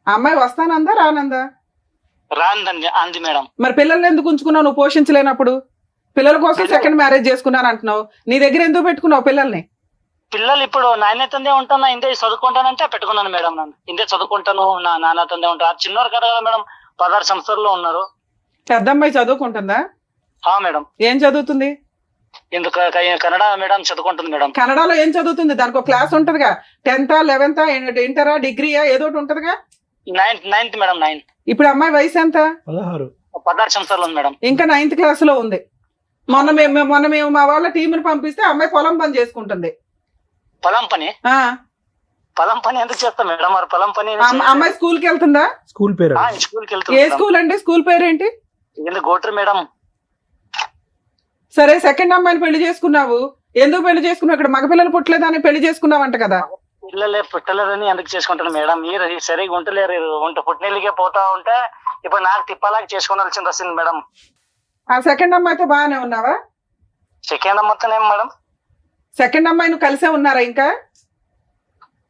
అమ్మాయి వస్తానందా రానందా? రాందండి అంది మేడం. మరి పిల్లల్ని ఎందుకు ఉంచుకున్నావు నువ్వు పోషించలేనప్పుడు? పిల్లల కోసం సెకండ్ మ్యారేజ్ చేసుకున్నాను అంటున్నావు, నీ దగ్గర ఎందుకు పెట్టుకున్నావు పిల్లల్ని? పిల్లలు ఇప్పుడు నాయనతందే ఉంటాను, ఇందే చదువుకుంటానంటే పెట్టుకున్నాను మేడం. నన్ను ఇందే చదువుకుంటాను, నా నాన్నతందే ఉంటాను. చిన్నవారు కదా మేడం, 16 సంవత్సరాల్లో ఉన్నారు. పెద్ద అమ్మాయి చదువుకుంటుందా? మేడం. ఏం చదువుతుంది? ఎందుకు కన్నడ మేడం చదువుకుంటుంది మేడం. కన్నడలో ఏం చదువుతుంది? దానికి ఒక క్లాస్ ఉంటదిగా, 10th 11th ఇంటరా డిగ్రీయా ఏదో ఒకటి ఉంటదిగా. 9th madam. 9. ఇప్పుడు అమ్మాయి వయసు ఎంత? 16 సంవత్సరాలు ఉంది మేడం. ఇంకా 9th క్లాస్ లో ఉంది. మొన్న మేము మా వాళ్ళ టీంని పంపిస్తే అమ్మాయి పొలం పని చేసుకుంటుంది. పొలం పని? పొలం పని ఎందుకు చేస్తాం మేడం? మరి పొలం పని అమ్మాయి స్కూల్ కి వెళ్తుందా? స్కూల్ పేరు? స్కూల్ కి ఏ వెళ్తుంది. స్కూల్ అంటే స్కూల్ పేరేంటి? ఎందుకు గోట్రు మేడం? సరే, సెకండ్ అమ్మాయిని పెళ్లి చేసుకున్నావు, ఎందుకు పెళ్లి చేసుకున్నావు? ఇక్కడ మగపిల్లలు పుట్టలేదని పెళ్లి చేసుకున్నావంట కదా. పిల్లలే పుట్టలేదని ఎందుకు చేసుకుంటాను మేడం? మీరు సరిగా ఉంటలేరు, పుట్టినీళ్ళకే పోతా ఉంటే ఇప్పుడు నాకు తిప్పలాగా చేసుకోవాల్సింది వస్తుంది మేడం. ఆ సెకండ్ అమ్మాయితో బాగానే ఉన్నావా? సెకండ్ మొత్తం ఏం మేడం? సెకండ్ అమ్మాయి నువ్వు కలిసే ఉన్నారా ఇంకా?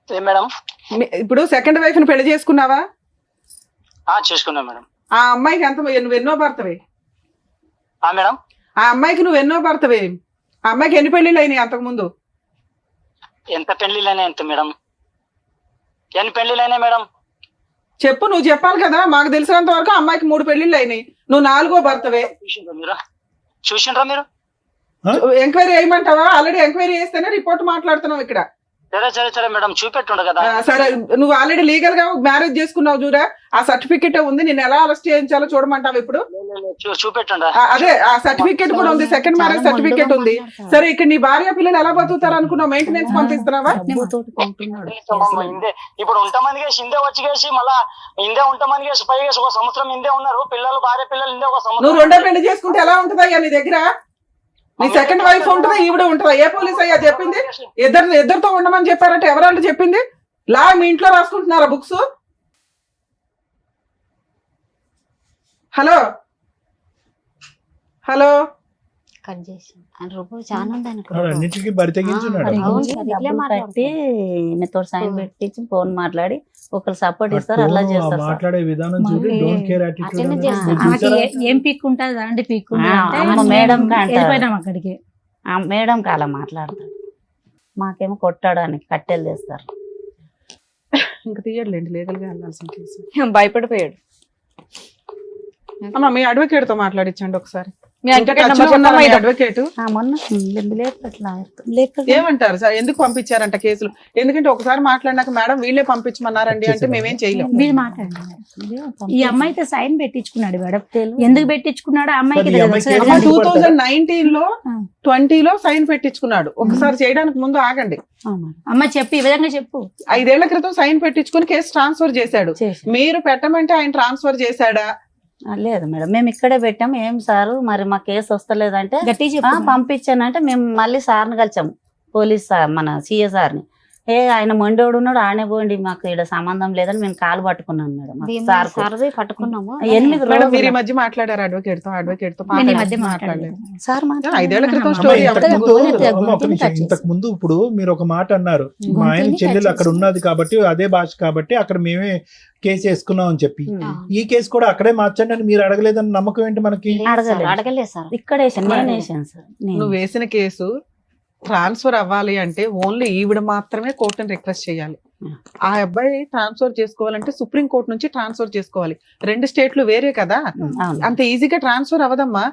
ఏం మేడం? ఇప్పుడు సెకండ్ వైఫ్ ని పెళ్లి చేసుకున్నావా? చేసుకున్నా మేడం. ఆ అమ్మాయికి నువ్వు ఎన్నో భర్తవే? మేడం, ఆ అమ్మాయికి నువ్వు ఎన్నో భర్తవే? ఆ అమ్మాయికి ఎన్ని పెళ్లిళ్ళు అయినాయి అంతకు ముందు? ఎంత పెళ్లిళ్ళైనా ఎంత మేడం? ఎన్ని పెళ్లిళ్ళైనా మేడం? చెప్పు, నువ్వు చెప్పాలి కదా. మాకు తెలిసినంత వరకు అమ్మాయికి 3 పెళ్లిళ్ళు అయినాయి, నువ్వు 4వ భర్తవే. చూసిండ్రా మీరు? ఎంక్వైరీ చేయమంటావా? ఆల్రెడీ ఎంక్వైరీ చేస్తేనే రిపోర్ట్ మాట్లాడుతున్నావు ఇక్కడ. సరే మేడం, చూపెట్టుండ కదా. సరే, నువ్వు ఆల్రెడీ లీగల్ గా మ్యారేజ్ చేసుకున్నావు చూడా, ఆ సర్టిఫికెట్ ఉంది. నేను ఎలా అరెస్ట్ చేయించాలో చూడమంటావు ఇప్పుడు? చూపెట్టుండ. అదే, ఆ సర్టిఫికెట్ కూడా ఉంది, సెకండ్ మ్యారేజ్ సర్టిఫికెట్ ఉంది. సరే, ఇక్కడ నీ భార్య పిల్లలు ఎలా బతుకుతారు అనుకున్నావు? మెయింటెనెన్స్ పంపిస్తున్నావా? ఇప్పుడు ఉంటామని కేసి ఇందే వచ్చి కేసి మళ్ళా ఇందే ఉంటామని కేసి పై కేసి 1 సంవత్సరం ఇందే ఉన్నారు. పిల్లలు భార్య పిల్లలు ఇందే 1 సంవత్సరం. నువ్వు 2వ పెళ్లి చేసుకుంటే ఎలా ఉంటుందయ్యా నీ దగ్గర? నీ సెకండ్ వైఫ్ ఉంటుందా, ఈవిడ ఉంటుందా? ఏ పోలీస్ అయ్యా చెప్పింది? ఇద్దరితో ఉండమని చెప్పారంటే ఎవరంటే చెప్పింది? లా మీ ఇంట్లో రాసుకుంటున్నారా బుక్స్? హలో హలో కట్ చేసి రూపాయి చాలా ఉందని అన్నిటికీ బరి తెగించున్నాడు. కట్టి ఈయనతో సైన్ పెట్టించి ఫోన్ మాట్లాడి ఒకరు సపోర్ట్ ఇస్తారు, అట్లా చేస్తారు సార్. మాట్లాడే విధానం చూసి డోంట్ కేర్ అట్లనే చేస్తారు. యాటిట్యూడ్. ఏం పీక్కుంటుంది అండి? మేడం వెళ్ళిపోయినాం అక్కడికి. మేడం అలా మాట్లాడతారు, మాకేమో కొట్టడానికి కట్టెలు తెస్తారు. ఇంకా తీయట్లేండి, లీగల్ గా వెళ్ళాల్సిన కేసు. భయపడిపోయాడు. అమ్మా, మీ అడ్వకేట్ తో మాట్లాడించండి ఒకసారి. మీ advocate number చెప్పమ్మా. ఇది అడ్వకేట్ మొన్న ఏమంటారు సార్? ఎందుకు పంపించారంట కేసులు? ఎందుకంటే ఒకసారి మాట్లాడినాక మేడం వీళ్ళే పంపించమన్నారండి అంటే మేమేం చేయలేము. మీరు మాట్లాడండి మేడం. ఈ అమ్మాయితో సైన్ పెట్టించుకున్నాడు మేడం. ఎందుకు పెట్టించుకున్నాడు? అమ్మాయికి ఈ అమ్మాయికి తెలుసు. ఏమో 2019 లో 20 లో సైన్ పెట్టించుకున్నాడు. ఒకసారి చేయడానికి ముందు ఆగండి. అమ్మ చెప్పు, ఈ విధంగా చెప్పు. 5 ఏళ్ల క్రితం సైన్ పెట్టించుకుని కేసు ట్రాన్స్ఫర్ చేశాడు. మీరు పెట్టమంటే ఆయన ట్రాన్స్ఫర్ చేశాడా? లేదు మేడం, మేము ఇక్కడే పెట్టాము. ఏం సారు మరి మా కేసు వస్తలేదంటే గట్టిగా చెప్పు. పంపించానంటే మేము మళ్ళీ సార్ని కలిసాము, పోలీస్ సార్, మన సిఏ సార్ని. ఆయన మొండోడు ఉన్నాడు, ఆనే పోండి, మాకు ఇక్కడ సంబంధం లేదని మేము కాలు పట్టుకున్నాను మేడం. సార్ సర్వే పట్టుకున్నాము. 8 మేడం, రోజులు మీరు ఈ మధ్య మాట్లాడారు అడ్వకేట్ తో? నేను ఈ మధ్య మాట్లాడలేదు. సార్ 5 ఏళ్ల క్రితం అమ్మ, స్టోరీ. ఇంతకు ముందు ఇప్పుడు మీరు ఒక మాట అన్నారు, మా ఆయన చెల్లెలు అక్కడ ఉన్నది కాబట్టి అదే భాష కాబట్టి అక్కడ మేమే కేసు వేసుకున్నాం అని చెప్పి, ఈ కేసు కూడా అక్కడే మార్చండి అని మీరు అడగలేదని నమ్మకం ఏంటి మనకి? అడగలేదు సార్. ఇక్కడ వేసాను, నేను వేసాను సార్. నువ్వు వేసిన కేసు ట్రాన్స్ఫర్ అవ్వాలి అంటే ఓన్లీ ఈవిడ మాత్రమే కోర్టుని రిక్వెస్ట్ చేయాలి. ఆ అబ్బాయి ట్రాన్స్ఫర్ చేసుకోవాలంటే సుప్రీం కోర్టు నుంచి ట్రాన్స్ఫర్ చేసుకోవాలి. 2 స్టేట్లు వేరే కదా, అంత ఈజీగా ట్రాన్స్ఫర్ అవ్వదమ్మా.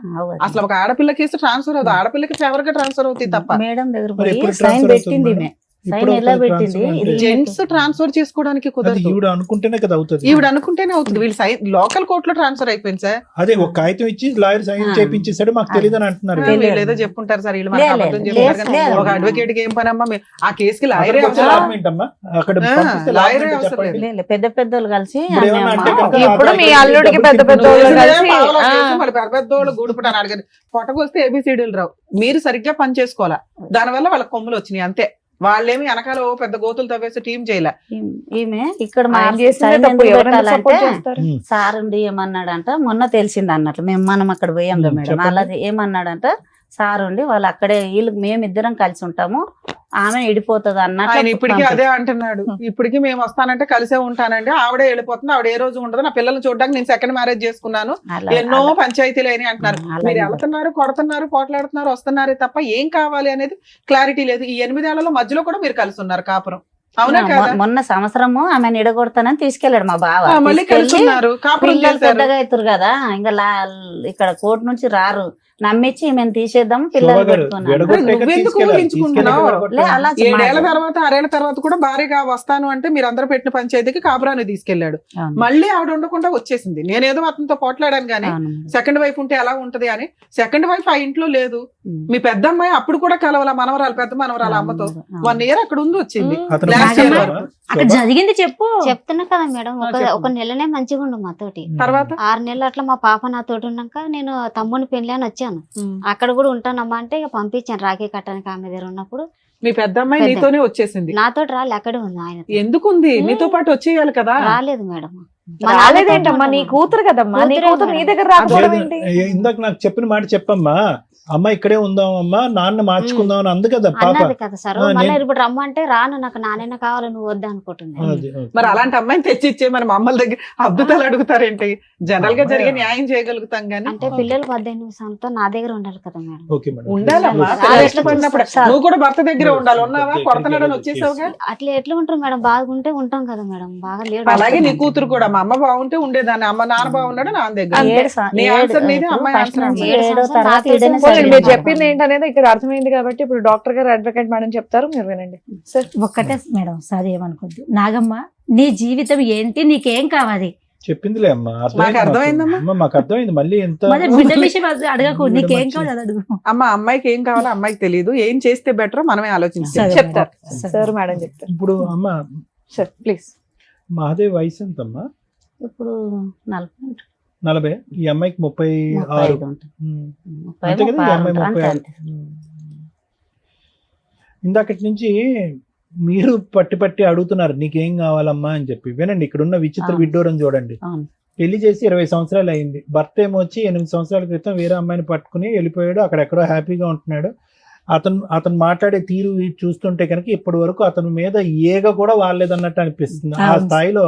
అసలు ఒక ఆడపిల్ల కేసు ట్రాన్స్ఫర్ అవ్వదు, ఆడపిల్లకి ఫేవర్ గా ట్రాన్స్ఫర్ అవుతుంది తప్ప. మేడం దగ్గర మరి పోయి ఎప్పుడు సైన్ transfer పెట్టింది, అవుతుంది సైన్ ఎలా పెట్టింది ఇది జెంట్స్ ట్రాన్స్ఫర్ చేసుకోవడానికి అది కుదరదు. ఈవిడ అనుకుంటేనే కదా అవుతుంది. ఈవిడ అనుకుంటేనే అవుతుంది. వీళ్ళు సైన్ లోకల్ కోర్టులో ట్రాన్స్ఫర్ అయిపోయింది సార్. అదే ఒక కాగితం ఇచ్చి లాయర్ సైన్ చేపించేసాడు, మాకు తెలియదు అని అంటున్నారు. వీళ్ళు ఏదో చెప్పుంటారు సార్, వీళ్ళు మనకు లేదు, అబద్ధం లేదు, చెప్తారు కానీ లేదు. ఒక అడ్వకేట్ కి ఏం పని అమ్మా? ఆ కేసుకి లాయరే అక్కడికి వచ్చే అవసరం. లాభం ఏంటమ్మా? అక్కడ పంపిస్తే లాభం లాయరే ఏంటో అవసరం చెప్పండి. లేదు, పెద్ద పెద్దోళ్ళు కలిసి ఇప్పుడు ఏమన్నా అంటే కనుక ఇప్పుడు మీ అల్లుడికి పెద్ద పెద్ద కేసులే వాళ్ళు కలిసి, పావలా ఆ. కేసు, మళ్ళీ పెద్ద పెద్ద వాళ్ళు గూడుపుటాను అడగదు. పొట్టకొస్తే ఏబిసిడీలు రావు. మీరు సరిగ్గా పని చేసుకోవాలా, దానివల్ల వాళ్ళ కొమ్ములు వచ్చినాయి అంతే. వాళ్ళేమి వెనకాల ఓ పెద్ద గోతులు తవ్వేసి టీం చేయలే. ఈమె ఇక్కడ ఆయన చేసిందే సైన్ తప్పు, ఎందుకు ఎవరైనా పెట్టాలంటే support చేస్తారు? సార్ ఉండి ఏమన్నాడంట, మొన్న తెలిసింది అన్నట్లు మనం అక్కడ పోయాం కదా మేడం, చెప్పండి. అలా ఏమన్నాడంట సార్ ఉండి వాళ్ళు అక్కడే వీళ్ళు మేమిద్దరం కలిసి ఉంటాము, ఆమె ఇడిపోతుంది ఆయన అన్నట్లు ఇప్పటికీ అదే అంటున్నాడు. ఇప్పటికీ మేము వస్తానంటే కలిసే ఉంటానండి, ఆవిడే వెళ్ళిపోతుంది, ఆవిడ ఏ రోజు ఉండదు, నా పిల్లల్ని చూడడానికి నేను సెకండ్ మ్యారేజ్ చేసుకున్నాను, అలా- ఎన్నో అలా- పంచాయతీలు అయినాయి అంటున్నారు. అలా మీరు ఉండదు. వెళ్తున్నారు, కొడుతున్నారు, పోట్లాడుతున్నారు, వస్తున్నారే తప్ప ఏం కావాలి అనేది క్లారిటీ లేదు. ఈ 8 ఏళ్లలో మధ్యలో కూడా మీరు కలిసి ఉన్నారు కాపురం, అవునా కదా? మొన్న సంవత్సరము ఆమెను ఇడగొడతానని తీసుకెళ్ళాడు మా బావ. మళ్ళీ తీసుకెళ్ళి కలిసి ఉన్నారు, కాపురం పిల్లలు చేశారు. పెద్దగా అవుతారు కదా, ఇంకా ఇక్కడ కోర్టు నుంచి రారు, నమ్మించి మేము తీసేద్దాం శోభా పిల్లలు గారు, పెట్టుకున్నాను. ఎడగొట్టాక నువ్వెందుకు తీసుకెళ్ళాలి, ఊహించుకుంటున్నావు? తీసుకెళ్ళి లే, అలా 7 ఏళ్ల తర్వాత 6 ఏళ్ల తర్వాత కూడా భార్యగా వస్తాను అంటే మీరు అందరూ పెట్టిన పంచాయతీకి కాపురాన్ని తీసుకెళ్లాడు. అవును. మళ్ళీ ఆవిడ ఉండకుండా వచ్చేసింది. నేనేదో అతనితో పోట్లాడాను కానీ అవును. సెకండ్ వైఫ్ ఉంటే ఎలా ఉంటది అని. సెకండ్ వైఫ్ ఆ ఇంట్లో లేదు. మీ పెద్ద అమ్మాయి అప్పుడు కూడా కలవాల, మనవరాలు, పెద్ద మనవరాల అమ్మతో అవును. 1 ఇయర్ అక్కడ ఉంది వచ్చింది. అతను Last year మాట్లాడారా? వరకు. అక్కడ జరిగింది చెప్పు. చెప్తున్నా కదా మేడం, చెప్పండి. ఒక నెలనే మంచిగా ఉండు మాతోటి. తర్వాత 6 నెలలు అట్లా మా పాప నాతోటి ఉన్నాక నేను తమ్ముని పెళ్లి అని వచ్చాను. అక్కడ కూడా ఉంటానమ్మా అంటే ఇక పంపించాను రాఖీ కట్టడానికి ఆమె దగ్గర ఉన్నప్పుడు. మీ పెద్ద అమ్మాయి పెద్ద. నీతోనే వచ్చేసింది. నాతోటి రాలే, అక్కడే ఉంది ఆయన. ఎందుకుంది? నీతో పాటు వచ్చేయాలి కదా. రాలేదు మేడం. రాలేదేంటమ్మా, నీ కూతురు కదమ్మా, నీ కూతురే కూతురు నీ మేడం. దగ్గర రాకపోవడం లేదు, ఏంటి? ఇందాక నాకు చెప్పిన మాట చెప్పమ్మా, అమ్మ ఇక్కడే ఉందాం అమ్మా, నాన్న మార్చుకుందాం అని అందు కదా పాప. అన్నది కదా సార్. ఆ, మళ్ళీ నేను- ఇప్పుడు రమ్మంటే రాను, నాకు నానైనా కావాలి, నువ్వు వద్దా అనుకుంటున్నా. అది, ఓకే. మరి అలాంటి అమ్మాయిని తెచ్చి ఇచ్చే మన మమ్మల్ని దగ్గర అద్భుతాలు అడుగుతారేంటి? జనరల్ గా జరిగే న్యాయం చేయగలుగుతాం గానీ అంటే పిల్లలు 18 సంవత్సరాలతో నా దగ్గర ఉండాలి కదా మేడం. Okay madam. ఉండాలమ్మా. ఆ, పిల్లలు ఎట్లా ఇష్టపడినప్పుడు చూస్తారు? నువ్వు కూడా భర్త దగ్గర ఉండాలి. ఉన్నావా? ఓకే, కొడతనాడని ఓకే, వచ్చేసావుగా. అట్లా ఎట్లా ఉంటారు మేడం? బాగుంటే ఉంటాం కదా మేడం, బాగా లేడు. అలాగే నీ కూతురు కూడా మా అమ్మ బాగుంటే ఉండేదాన్ని, అమ్మ నాన్న బాగున్నాడు నాన్న దగ్గర. నీ ఆన్సర్ నీది, అమ్మాయి ఆన్సర్ అమ్మాయి. 7వ తరగతి నాతో ఈడనే పోనీ మీరు చదివింది. చెప్పింది ఏంటనేది ఇక్కడ అర్థమైంది కాబట్టి ఇప్పుడు డాక్టర్ గారు, అడ్వకేట్ మేడం చెప్తారు, మీరు వినండి. సార్, ఒక్కటే మేడం, సార్ ఏమనుకోద్దు. నాగమ్మ, నీ జీవితం ఏంటి, నీకేం కావాలి? చెప్పిందిలే అమ్మా, మాకు అర్థమైందమ్మా. అమ్మ, మాకు అర్థమైంది. మళ్ళీ ఎంత మరి బిడ్డ విషయం అది అడగకు, నీకేం కావాలి అది అడుగు. అమ్మ అమ్మాయికి ఏం కావాలో అమ్మాయికి తెలియదు, ఏం చేస్తే బెటర్ మనమే ఆలోచించాలి. సరే. చెప్తారు సార్, మేడం చెప్తారు. ఇప్పుడు అమ్మ సార్ ప్లీజ్. మహాదేవ్ వయసు ఎంతమ్మా? ఇప్పుడు 40 40. ఈ అమ్మాయికి 36. 35 ఉంటుంది. ఉమ్. 30, అంతే కదా, ఈ అమ్మాయి 36 36. అంతే. ఇందాకటి నుంచి మీరు పట్టి పట్టి అడుగుతున్నారు నీకేం కావాలమ్మా అని చెప్పి. వినండి, ఇక్కడ ఉన్న విచిత్ర అవును. విడ్డూరం చూడండి. అవును. పెళ్లి చేసి 20 సంవత్సరాలు అయింది. భర్త ఏమో వచ్చి 8 సంవత్సరాల క్రితం వేరే అమ్మాయిని పట్టుకుని వెళ్ళిపోయాడు, అక్కడెక్కడో హ్యాపీగా ఉంటున్నాడు. అతను మాట్లాడే తీరు చూస్తుంటే కనుక ఇప్పటి వరకు అతని మీద ఏగ కూడా వాడలేదన్నట్టు అనిపిస్తుంది. ఆ అవును. స్థాయిలో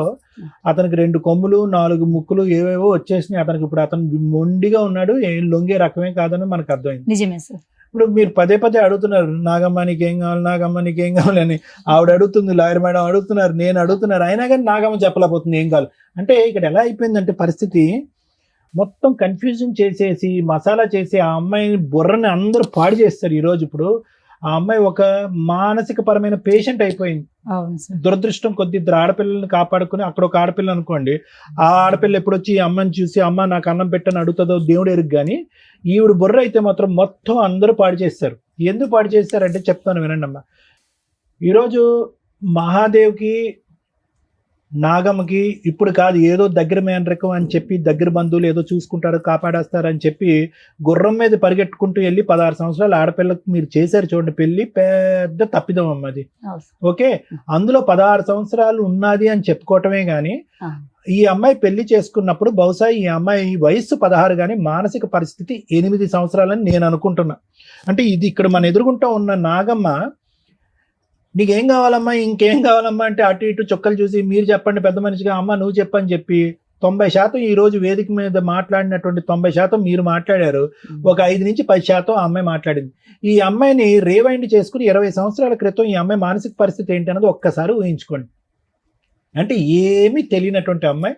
అతనికి 2 కొమ్ములు 4 ముక్కులు ఏవేవో వచ్చేసినాయి అతనికి. ఇప్పుడు అతను మొండిగా ఉన్నాడు, ఏం లొంగే రకమే కాదని మనకు అర్థమైంది. నిజమే సార్. ఇప్పుడు మీరు పదే పదే అడుగుతున్నారు నాగమ్మ నీకేం కావాలి, నాగమ్మ నీకేం కావాలి అని. ఆవిడ అడుగుతుంది, లాయర్ మేడం అడుగుతున్నారు, నేను అడుగుతున్నారు, అయినా కానీ నాగమ్మ చెప్పలేకపోతుంది ఏం కావాలి. అంటే ఇక్కడ ఎలా అయిపోయిందంటే పరిస్థితి మొత్తం కన్ఫ్యూజన్ చేసేసి మసాలా చేసి ఆ అమ్మాయిని బుర్రని అందరూ పాడు చేస్తారు ఈరోజు. ఇప్పుడు ఆ అమ్మాయి ఒక మానసిక పరమైన పేషెంట్ అయిపోయింది. అవును సార్. దురదృష్టం కొద్ది 2 ఆడపిల్లల్ని కాపాడుకుని, అక్కడ ఒక ఆడపిల్ల అనుకోండి, ఆ ఆడపిల్ల ఎప్పుడు వచ్చి ఈ అమ్మని చూసి అమ్మ నాకు అన్నం పెట్టని అడుగుతుందో దేవుడు ఎరుగు. కానీ ఈవిడ బుర్ర అయితే మాత్రం మొత్తం అందరూ పాడు చేస్తారు. ఎందుకు పాడు చేస్తారంటే చెప్తాను వినండి అమ్మ. ఈరోజు మహాదేవ్కి నాగమ్మకి ఇప్పుడు కాదు, ఏదో దగ్గర మేనరకం అని చెప్పి దగ్గర బంధువులు ఏదో చూసుకుంటారు కాపాడేస్తారు అని చెప్పి గుర్రం మీద పరిగెట్టుకుంటూ వెళ్ళి 16 సంవత్సరాల ఆడపిల్లకు మీరు చేశారు చూడండి పెళ్లి, పెద్ద తప్పిదం అమ్మ అది. ఓకే, అందులో 16 సంవత్సరాలు ఉన్నది అని చెప్పుకోవటమే కానీ ఈ అమ్మాయి పెళ్లి చేసుకున్నప్పుడు బహుశా ఈ అమ్మాయి వయస్సు 16 కానీ మానసిక పరిస్థితి 8 సంవత్సరాలని నేను అనుకుంటున్నా. అంటే ఇది ఇక్కడ మన ఎదురుగుంటూ ఉన్న నాగమ్మ నీకేం కావాలమ్మా, ఇంకేం కావాలమ్మా అంటే అటు ఇటు చుక్కలు చూసి మీరు చెప్పండి పెద్ద మనిషిగా, అమ్మ నువ్వు చెప్పని చెప్పి 90% ఈ రోజు వేదిక మీద మాట్లాడినటువంటి 90% మీరు మాట్లాడారు. ఒక 5 నుంచి 10% ఆ అమ్మాయి మాట్లాడింది. ఈ అమ్మాయిని రీవైండ్ చేసుకుని 20 సంవత్సరాల క్రితం ఈ అమ్మాయి మానసిక పరిస్థితి ఏంటి అన్నది ఒక్కసారి ఊహించుకోండి. అంటే ఏమీ తెలియనటువంటి అమ్మాయి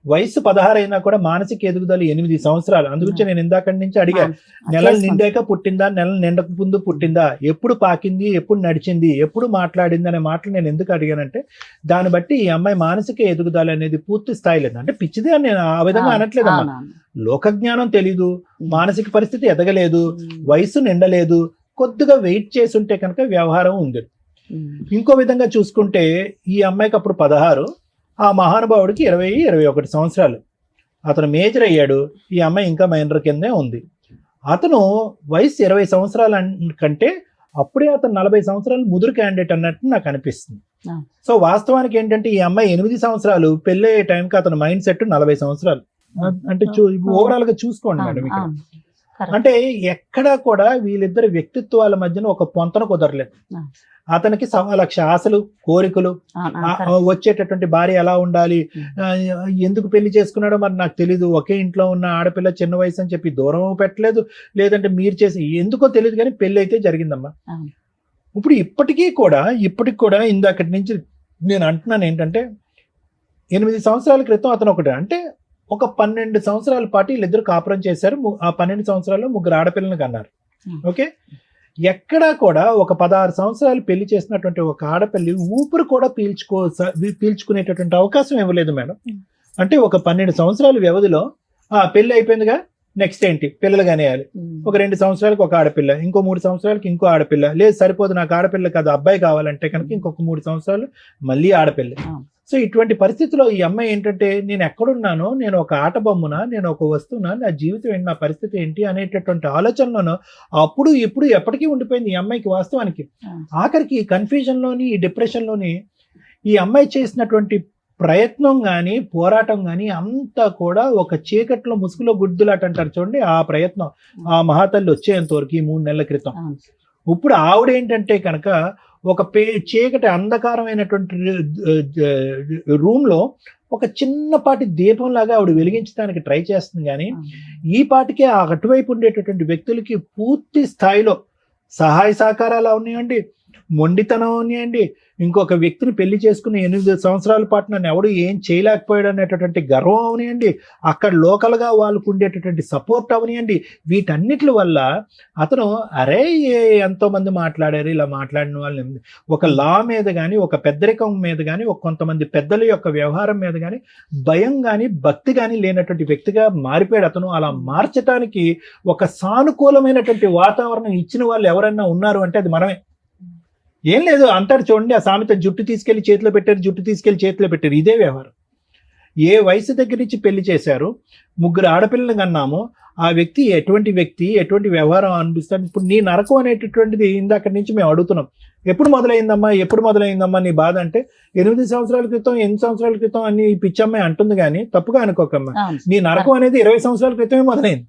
వయసు 16 అయినా కూడా మానసిక ఎదుగుదల 8 సంవత్సరాలు. అందుగురించి నేను ఇందాక నుంచి అడిగా, నెలలు నిండాక పుట్టిందా, నెలలు నిండక ముందు పుట్టిందా, ఎప్పుడు పాకింది, ఎప్పుడు నడిచింది, ఎప్పుడు మాట్లాడింది అనే మాటలు నేను ఎందుకు అడిగానంటే, దాన్ని బట్టి ఈ అమ్మాయి మానసిక ఎదుగుదల అనేది పూర్తి స్థాయి లేదు. అంటే పిచ్చిదే అని నేను ఆ విధంగా అనట్లేదమ్మా. లోక జ్ఞానం తెలీదు, మానసిక పరిస్థితి ఎదగలేదు, వయసు నిండలేదు, కొద్దిగా వెయిట్ చేసి ఉంటే కనుక వ్యవహారం ఉంది. ఇంకో విధంగా చూసుకుంటే ఈ అమ్మాయికి అప్పుడు 16, ఆ మహానుభావుడికి 20-21 సంవత్సరాలు. అతను మేజర్ అయ్యాడు, ఈ అమ్మాయి ఇంకా మైనర్ కిందే ఉంది. అతను వయసు 20 సంవత్సరాల కంటే అప్పుడే అతను 40 సంవత్సరాలు ముదురు క్యాండిడేట్ అన్నట్టు నాకు అనిపిస్తుంది. సో వాస్తవానికి ఏంటంటే ఈ అమ్మాయి 8 సంవత్సరాలు, పెళ్ళయ్యే టైంకి అతని మైండ్ సెట్ 40 సంవత్సరాలు. అంటే ఓవరాల్ గా చూసుకోండి మేడం ఇక్కడ. అంటే ఎక్కడా కూడా వీళ్ళిద్దరి వ్యక్తిత్వాల మధ్యన ఒక పొంతన కుదరలేదు. అతనికి 1,00,000 ఆశలు, కోరికలు, వచ్చేటటువంటి భార్య ఎలా ఉండాలి, ఎందుకు పెళ్లి చేసుకున్నాడో మరి నాకు తెలీదు. ఒకే ఇంట్లో ఉన్న ఆడపిల్ల చిన్న వయసు అని చెప్పి దూరం పెట్టలేదు, లేదంటే మీరు చేసి ఎందుకో తెలియదు, కానీ పెళ్లి అయితే జరిగిందమ్మా. ఇప్పుడు ఇప్పటికి కూడా ఇందాకటి నుంచి నేను అంటున్నాను ఏంటంటే, 8 సంవత్సరాల క్రితం అతను ఒకటి అంటే ఒక 12 సంవత్సరాల పాటు వీళ్ళిద్దరు కాపురం చేశారు. ఆ 12 సంవత్సరాల్లో 3 ఆడపిల్లలను కన్నారు. ఓకే, ఎక్కడా కూడా ఒక 16 సంవత్సరాలు పెళ్లి చేసినటువంటి ఒక ఆడపిల్లి ఊపిరి కూడా పీల్చుకునేటటువంటి అవకాశం ఇవ్వలేదు మేడం. అంటే ఒక 12 సంవత్సరాల వ్యవధిలో పెళ్లి అయిపోయిందిగా, నెక్స్ట్ ఏంటి, పిల్లలు కనేయాలి. ఒక 2 సంవత్సరాలకు ఒక ఆడపిల్ల, ఇంకో 3 సంవత్సరాలకి ఇంకో ఆడపిల్ల, లేదు సరిపోదు నాకు ఆడపిల్ల కాదు అబ్బాయి కావాలంటే కనుక ఇంకొక 3 సంవత్సరాలు మళ్ళీ ఆడపిల్ల. సో ఇటువంటి పరిస్థితిలో ఈ అమ్మాయి ఏంటంటే, నేను ఎక్కడున్నానో, నేను ఒక ఆట బొమ్మనా, నేను ఒక వస్తువునా, నా జీవితం ఏంటి, నా పరిస్థితి ఏంటి అనేటటువంటి ఆలోచనలోనో అప్పుడు ఇప్పుడు ఎప్పటికీ ఉండిపోయింది ఈ అమ్మాయికి. వాస్తవానికి ఆఖరికి ఈ కన్ఫ్యూజన్లోని, ఈ డిప్రెషన్లోని ఈ అమ్మాయి చేసినటువంటి ప్రయత్నం కానీ, పోరాటం కానీ అంతా కూడా ఒక చీకట్లో ముసుగులో గుడ్దులాట అంటారు చూడండి, ఆ ప్రయత్నం ఆ మహాతల్లి వచ్చేంత వరకు ఈ 3 నెలల క్రితం. ఇప్పుడు ఆవిడ ఏంటంటే కనుక ఒక చీకటి అంధకారమైనటువంటి రూమ్ లో ఒక చిన్నపాటి దీపం లాగా ఆవిడ వెలిగించడానికి ట్రై చేస్తుంది. కానీ ఈ పాటికే ఆ అటువైపు ఉండేటటువంటి వ్యక్తులకి పూర్తి స్థాయిలో సహాయ సహకారాలు ఉన్నాయండి, మొండితనం ఉన్నాయండి, ఇంకొక వ్యక్తిని పెళ్లి చేసుకుని 8 సంవత్సరాల పాటు నన్ను ఎవడు ఏం చేయలేకపోయాడు అనేటటువంటి గర్వం అవనియండి, అక్కడ లోకల్గా వాళ్ళకు ఉండేటటువంటి సపోర్ట్ అవనియండి. వీటన్నిటి వల్ల అతను అరే ఎంతో మంది మాట్లాడారు, ఇలా మాట్లాడిన వాళ్ళని ఒక లా మీద కానీ, ఒక పెద్దరికం మీద కానీ, ఒక కొంతమంది పెద్దల యొక్క వ్యవహారం మీద కానీ భయం కానీ భక్తి కానీ లేనటువంటి వ్యక్తిగా మారిపోయాడు అతను. అలా మార్చడానికి ఒక సానుకూలమైనటువంటి వాతావరణం ఇచ్చిన వాళ్ళు ఎవరైనా ఉన్నారు అంటే అది మనమే. ఏం లేదు అంటారు చూడండి, ఆ సామెత, జుట్టు తీసుకెళ్లి చేతిలో పెట్టారు, జుట్టు తీసుకెళ్లి చేతిలో పెట్టారు. ఇదే వ్యవహారం. ఏ వయసు దగ్గర నుంచి పెళ్లి చేశారు, 3 ఆడపిల్లలు కన్నాము, ఆ వ్యక్తి ఎటువంటి వ్యవహారం అనిపిస్తాడు. ఇప్పుడు నీ నరకం అనేటటువంటిది ఇందాక నుంచి మేము అడుగుతున్నాం, ఎప్పుడు మొదలైందమ్మా నీ బాధ అంటే 8 సంవత్సరాల క్రితం, 8 సంవత్సరాల క్రితం అని ఈ పిచ్చమ్మాయి అంటుంది. కానీ తప్పుగా అనుకోకమ్మా, నీ నరకం అనేది 20 సంవత్సరాల క్రితమే మొదలైంది.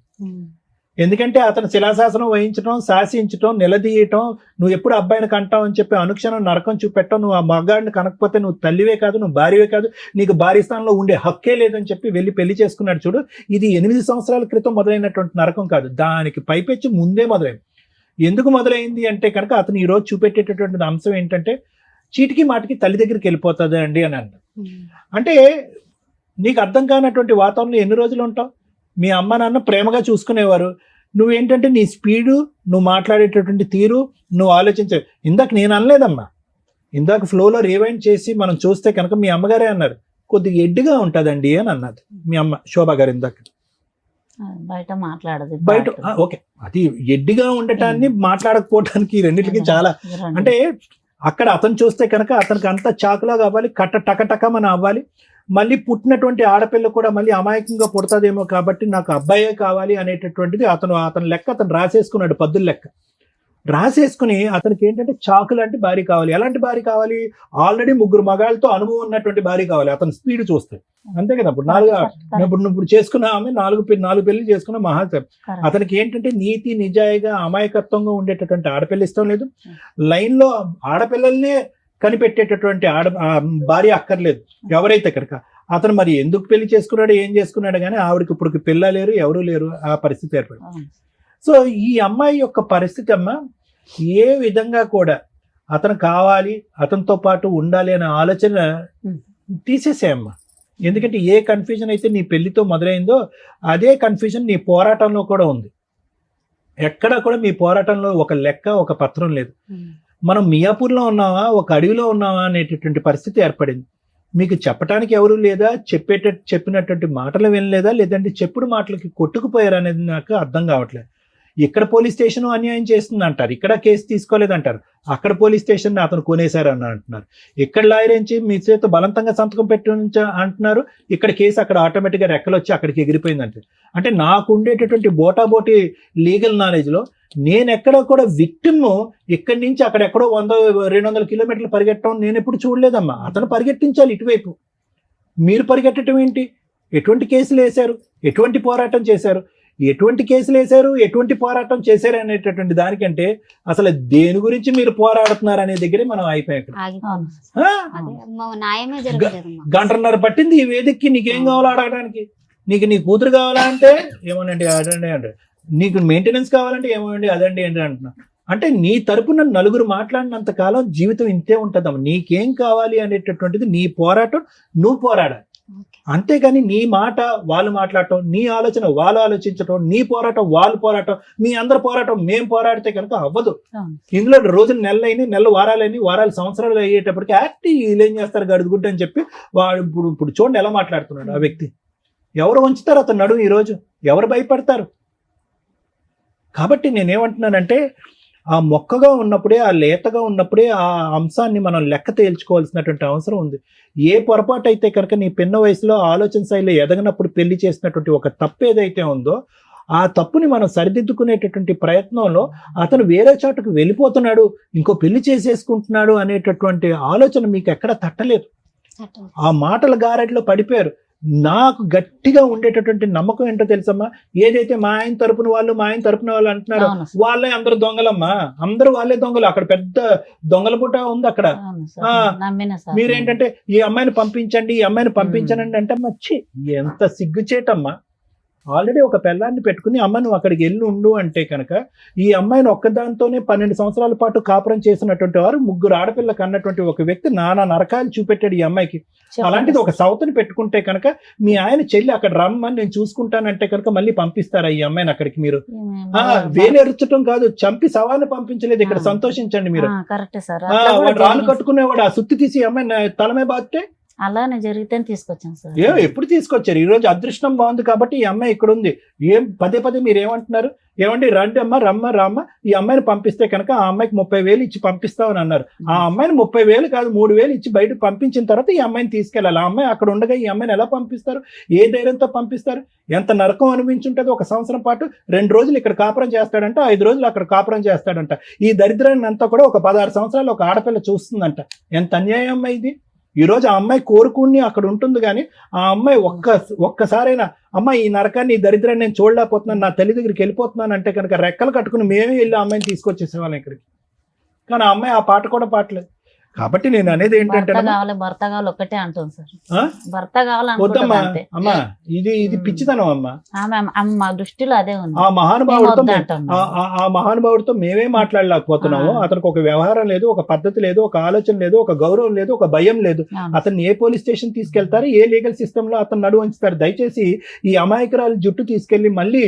ఎందుకంటే అతను శిలాశాసనం వహించడం, శాసించడం, నిలదీయటం, నువ్వు ఎప్పుడు అబ్బాయిని కంటావు అని చెప్పి అనుక్షణం నరకం చూపెట్టడం, నువ్వు ఆ మగాడిని కనకపోతే నువ్వు తల్లివే కాదు, నువ్వు భార్యవే కాదు, నీకు భార్య స్థానంలో ఉండే హక్కే లేదని చెప్పి వెళ్ళి పెళ్లి చేసుకున్నాడు చూడు. ఇది 8 సంవత్సరాల క్రితం మొదలైనటువంటి నరకం కాదు, దానికి పైపెచ్చి ముందే మొదలైంది. ఎందుకు మొదలైంది అంటే కనుక అతను ఈరోజు చూపెట్టేటటువంటి అంశం ఏంటంటే, చీటికి మాటికి తల్లి దగ్గరికి వెళ్ళిపోతుంది అండి అని అన్నాడు. అంటే నీకు అర్థం కానటువంటి వాతావరణంలో ఎన్ని రోజులు ఉంటావు? మీ అమ్మ నాన్న ప్రేమగా చూసుకునేవారు, నువ్వేంటంటే నీ స్పీడు, నువ్వు మాట్లాడేటటువంటి తీరు, నువ్వు ఆలోచించే. ఇందాక నేను అనలేదమ్మా, ఇందాక ఫ్లోలో రివైండ్ చేసి మనం చూస్తే కనుక మీ అమ్మగారే అన్నారు, కొద్దిగా ఎడ్డుగా ఉంటుందండి అని అన్నది మీ అమ్మ శోభా గారు ఇందాక. బయట మాట్లాడదు, బయట ఓకే, అది ఎడ్డిగా ఉండటాన్ని మాట్లాడకపోవటానికి రెండింటికి చాలా అంటే, అక్కడ అతను చూస్తే కనుక అతనికి అంత చాకులా కావాలి, టకటకమని అవ్వాలి. మళ్ళీ పుట్టినటువంటి ఆడపిల్ల కూడా మళ్ళీ అమాయకంగా పుడతాదేమో కాబట్టి నాకు అబ్బాయే కావాలి అనేటటువంటిది అతని లెక్క అతను రాసేసుకున్నాడు, పద్దుల లెక్క రాసేసుకుని. అతనికి ఏంటంటే చాకు లాంటి భార్య కావాలి. ఎలాంటి భార్య కావాలి? ఆల్రెడీ 3 మగాళ్ళతో అనుభవం ఉన్నటువంటి భార్య కావాలి. అతని స్పీడ్ చూస్తే అంతే కదా. ఇప్పుడు చేసుకున్న ఆమె 4 పెళ్లి చేసుకున్న మహాదేవ్. అతనికి ఏంటంటే నీతి నిజాయిగా అమాయకత్వంగా ఉండేటటువంటి ఆడపిల్ల ఇష్టం లేదు. లైన్ లో ఆడపిల్లల్నే కనిపెట్టేటటువంటి భార్య అక్కర్లేదు ఎవరైతే కనుక. అతను మరి ఎందుకు పెళ్లి చేసుకున్నాడు, ఏం చేసుకున్నాడు కానీ ఆవిడకి ఇప్పుడు పిల్ల లేరు, ఎవరూ లేరు, ఆ పరిస్థితి ఏర్పడింది. సో ఈ అమ్మాయి యొక్క పరిస్థితి అమ్మ, ఏ విధంగా కూడా అతను కావాలి, అతనితో పాటు ఉండాలి అనే ఆలోచన తీసేసేయమ్మా. ఎందుకంటే ఏ కన్ఫ్యూజన్ అయితే నీ పెళ్లితో మొదలైందో అదే కన్ఫ్యూజన్ నీ పోరాటంలో కూడా ఉంది. ఎక్కడా కూడా మీ పోరాటంలో ఒక లెక్క, ఒక పత్రం లేదు. మనం మియాపూర్లో ఉన్నావా, ఒక అడవిలో ఉన్నావా అనేటటువంటి పరిస్థితి ఏర్పడింది. మీకు చెప్పడానికి ఎవరు లేదా, చెప్పినటువంటి మాటలు వినలేదా, లేదంటే చెప్పుడు మాటలకి కొట్టుకుపోయారు అనేది నాకు అర్థం కావట్లేదు. ఇక్కడ పోలీస్ స్టేషన్ అన్యాయం చేస్తుంది అంటారు, ఇక్కడ కేసు తీసుకోలేదంటారు, అక్కడ పోలీస్ స్టేషన్ అతను కొనేశారు అని అంటున్నారు, ఇక్కడ లాయర్ ఏంచి మీ చేత బలవంతంగా సంతకం పెట్టి అంటున్నారు, ఇక్కడ కేసు అక్కడ ఆటోమేటిక్గా రెక్కలు వచ్చి అక్కడికి ఎగిరిపోయిందంటే. అంటే నాకు ఉండేటటువంటి బోటాబోటి లీగల్ నాలెడ్జ్లో నేను ఎక్కడ కూడా విక్టిమ్ ఇక్కడి నుంచి అక్కడెక్కడో 100-200 కిలోమీటర్లు పరిగెట్టడం నేను ఎప్పుడు చూడలేదమ్మా. అతను పరిగెట్టించాలి ఇటువైపు, మీరు పరిగెట్టడం ఏంటి? ఎటువంటి కేసులు వేశారు, ఎటువంటి పోరాటం చేశారు, ఎటువంటి కేసులు వేశారు, ఎటువంటి పోరాటం చేశారు అనేటటువంటి దానికంటే అసలు దేని గురించి మీరు పోరాడుతున్నారు అనే దగ్గరే మనం అయిపోయాం. న్యాయమే జరగలేదమ్మా. గంటన్నర పట్టింది ఈ వేదికకి. నీకేం కావాలో అడగడానికి? నీకు నీ కూతురు కావాలా అంటే ఏమోనండి అదండి అంటే, నీకు మెయింటెనెన్స్ కావాలంటే ఏమోనండి అదండి ఏంటి అంటున్నా. అంటే నీ తరపున నలుగురు మాట్లాడినంత కాలం జీవితం ఇంతే ఉంటుందమ్మా. నీకేం కావాలి అనేటటువంటిది నీ పోరాటం నువ్వు పోరాడాలి, అంతేగాని నీ మాట వాళ్ళు మాట్లాడటం, నీ ఆలోచన వాళ్ళు ఆలోచించటం, నీ పోరాటం వాళ్ళు పోరాటం, మీ అందరి పోరాటం మేం పోరాడితే కనుక అవ్వదు. ఇందులో రోజులు నెలలు వారాలని, వారాలు సంవత్సరాలు అయ్యేటప్పటికి వీళ్ళు ఏం చేస్తారు గడుగుడ్డు అని చెప్పి వాడు ఇప్పుడు చూడండి ఎలా మాట్లాడుతున్నాడు ఆ వ్యక్తి. ఎవరు వంచుతారు అతను నడుము ఈరోజు? ఎవరు భయపడతారు? కాబట్టి నేనేమంటున్నానంటే ఆ మొక్కగా ఉన్నప్పుడే, ఆ లేతగా ఉన్నప్పుడే ఆ అంశాన్ని మనం లెక్క తేల్చుకోవాల్సినటువంటి అవసరం ఉంది. ఏ పొరపాటు అయితే కనుక నీ పిన్న వయసులో ఆలోచన శైలి ఎదగనప్పుడు పెళ్లి చేసినటువంటి ఒక తప్పు ఏదైతే ఉందో ఆ తప్పుని మనం సరిదిద్దుకునేటటువంటి ప్రయత్నంలో అతను వేరే చోటకు వెళ్ళిపోతున్నాడు, ఇంకో పెళ్లి చేసేసుకుంటున్నాడు అనేటటువంటి ఆలోచన మీకు ఎక్కడ తట్టలేదు. ఆ మాటల గారెట్లో పడిపోయారు. నాకు గట్టిగా ఉండేటటువంటి నమ్మకం ఏంటో తెలుసమ్మా, ఏదైతే మా ఆయన తరపున వాళ్ళు అంటున్నారు వాళ్ళే అందరు దొంగలమ్మా, అందరూ వాళ్ళే దొంగలు. అక్కడ పెద్ద దొంగల పుట్ట ఉంది అక్కడ. మీరేంటంటే ఈ అమ్మాయిని పంపించండి అంటే మచ్చి ఎంత సిగ్గుచేటమ్మా. ఆల్రెడీ ఒక పిల్లాన్ని పెట్టుకుని అమ్మ నువ్వు అక్కడికి వెళ్ళి ఉండు అంటే కనుక ఈ అమ్మాయిని ఒక్కదాంతోనే 12 సంవత్సరాల పాటు కాపురం చేసినటువంటి వారు, 3 ఆడపిల్లలకు అన్నటువంటి ఒక వ్యక్తి నానా నరకాలు చూపెట్టాడు ఈ అమ్మాయికి. అలాంటిది ఒక సౌత్ని పెట్టుకుంటే కనుక మీ ఆయన చెల్లి అక్కడ రమ్మని నేను చూసుకుంటానంటే కనుక మళ్ళీ పంపిస్తారా ఈ అమ్మాయిని అక్కడికి? మీరు వేలెరుచడం కాదు, చంపి సవాల్ని పంపించలేదు. ఇక్కడ సంతోషించండి మీరు. వాడు రాళ్ళు కట్టుకునేవాడు ఆ సుత్తి తీసి ఈ అమ్మాయి తలమే బాధితే అలానే జరిగితే తీసుకొచ్చాను సార్. ఎప్పుడు తీసుకొచ్చారు? ఈ రోజు అదృష్టం బాగుంది కాబట్టి ఈ అమ్మాయి ఇక్కడ ఉంది. పదే మీరు ఏమంటున్నారు? ఏమండి రండి అమ్మ రమ్మ ఈ అమ్మాయిని పంపిస్తే కనుక ఆ అమ్మాయికి 30,000 ఇచ్చి పంపిస్తామని అన్నారు. ఆ అమ్మాయిని 30,000 కాదు 3,000 ఇచ్చి బయటకు పంపించిన తర్వాత ఈ అమ్మాయిని తీసుకెళ్ళాలి. ఆ అమ్మాయి అక్కడ ఉండగా ఈ అమ్మాయిని ఎలా పంపిస్తారు? ఏ ధైర్యంతో పంపిస్తారు? ఎంత నరకం అనిపించుంటుంది. 1 సంవత్సరం పాటు 2 రోజులు ఇక్కడ కాపురం చేస్తాడంట, 5 రోజులు అక్కడ కాపురం చేస్తాడంట. ఈ దరిద్రాన్ని అంతా కూడా ఒక 16 సంవత్సరాలు ఒక ఆడపిల్ల చూస్తుందంట. ఎంత అన్యాయం అమ్మాయి ఇది. ఈ రోజు ఆ అమ్మాయి కోరుకుని అక్కడ ఉంటుంది, కానీ ఆ అమ్మాయి ఒక్కసారైనా అమ్మ ఈ నరకాన్ని, ఈ దరిద్రాన్ని నేను చూడలేకపోతున్నాను, నా తల్లి దగ్గరికి వెళ్ళిపోతున్నాను అంటే కనుక రెక్కలు కట్టుకుని మేమే వెళ్ళి ఆ అమ్మాయిని తీసుకొచ్చేసేవాళ్ళం ఇక్కడికి. కానీ ఆ అమ్మాయి ఆ పాట కూడా పాటలేదు. కాబట్టి నేను అనేది ఏంటంటే భర్త కావాలి ఒక్కటే అంటుంది సార్. భర్త కావాలమ్మా. అమ్మా ఇది పిచ్చితనం అమ్మా. మా దృష్టిలో అదే ఉంది. ఆ మహానుభావుడితో మేమే మాట్లాడలేకపోతున్నాము. అతనికి ఒక వ్యవహారం లేదు, ఒక పద్ధతి లేదు, ఒక ఆలోచన లేదు, ఒక గౌరవం లేదు, ఒక భయం లేదు. అతన్ని ఏ పోలీస్ స్టేషన్ తీసుకెళ్తారు, ఏ లీగల్ సిస్టమ్ లో అతను నడువు ఉంచుతారు? దయచేసి ఈ అమాయకురాలు జుట్టు తీసుకెళ్లి మళ్ళీ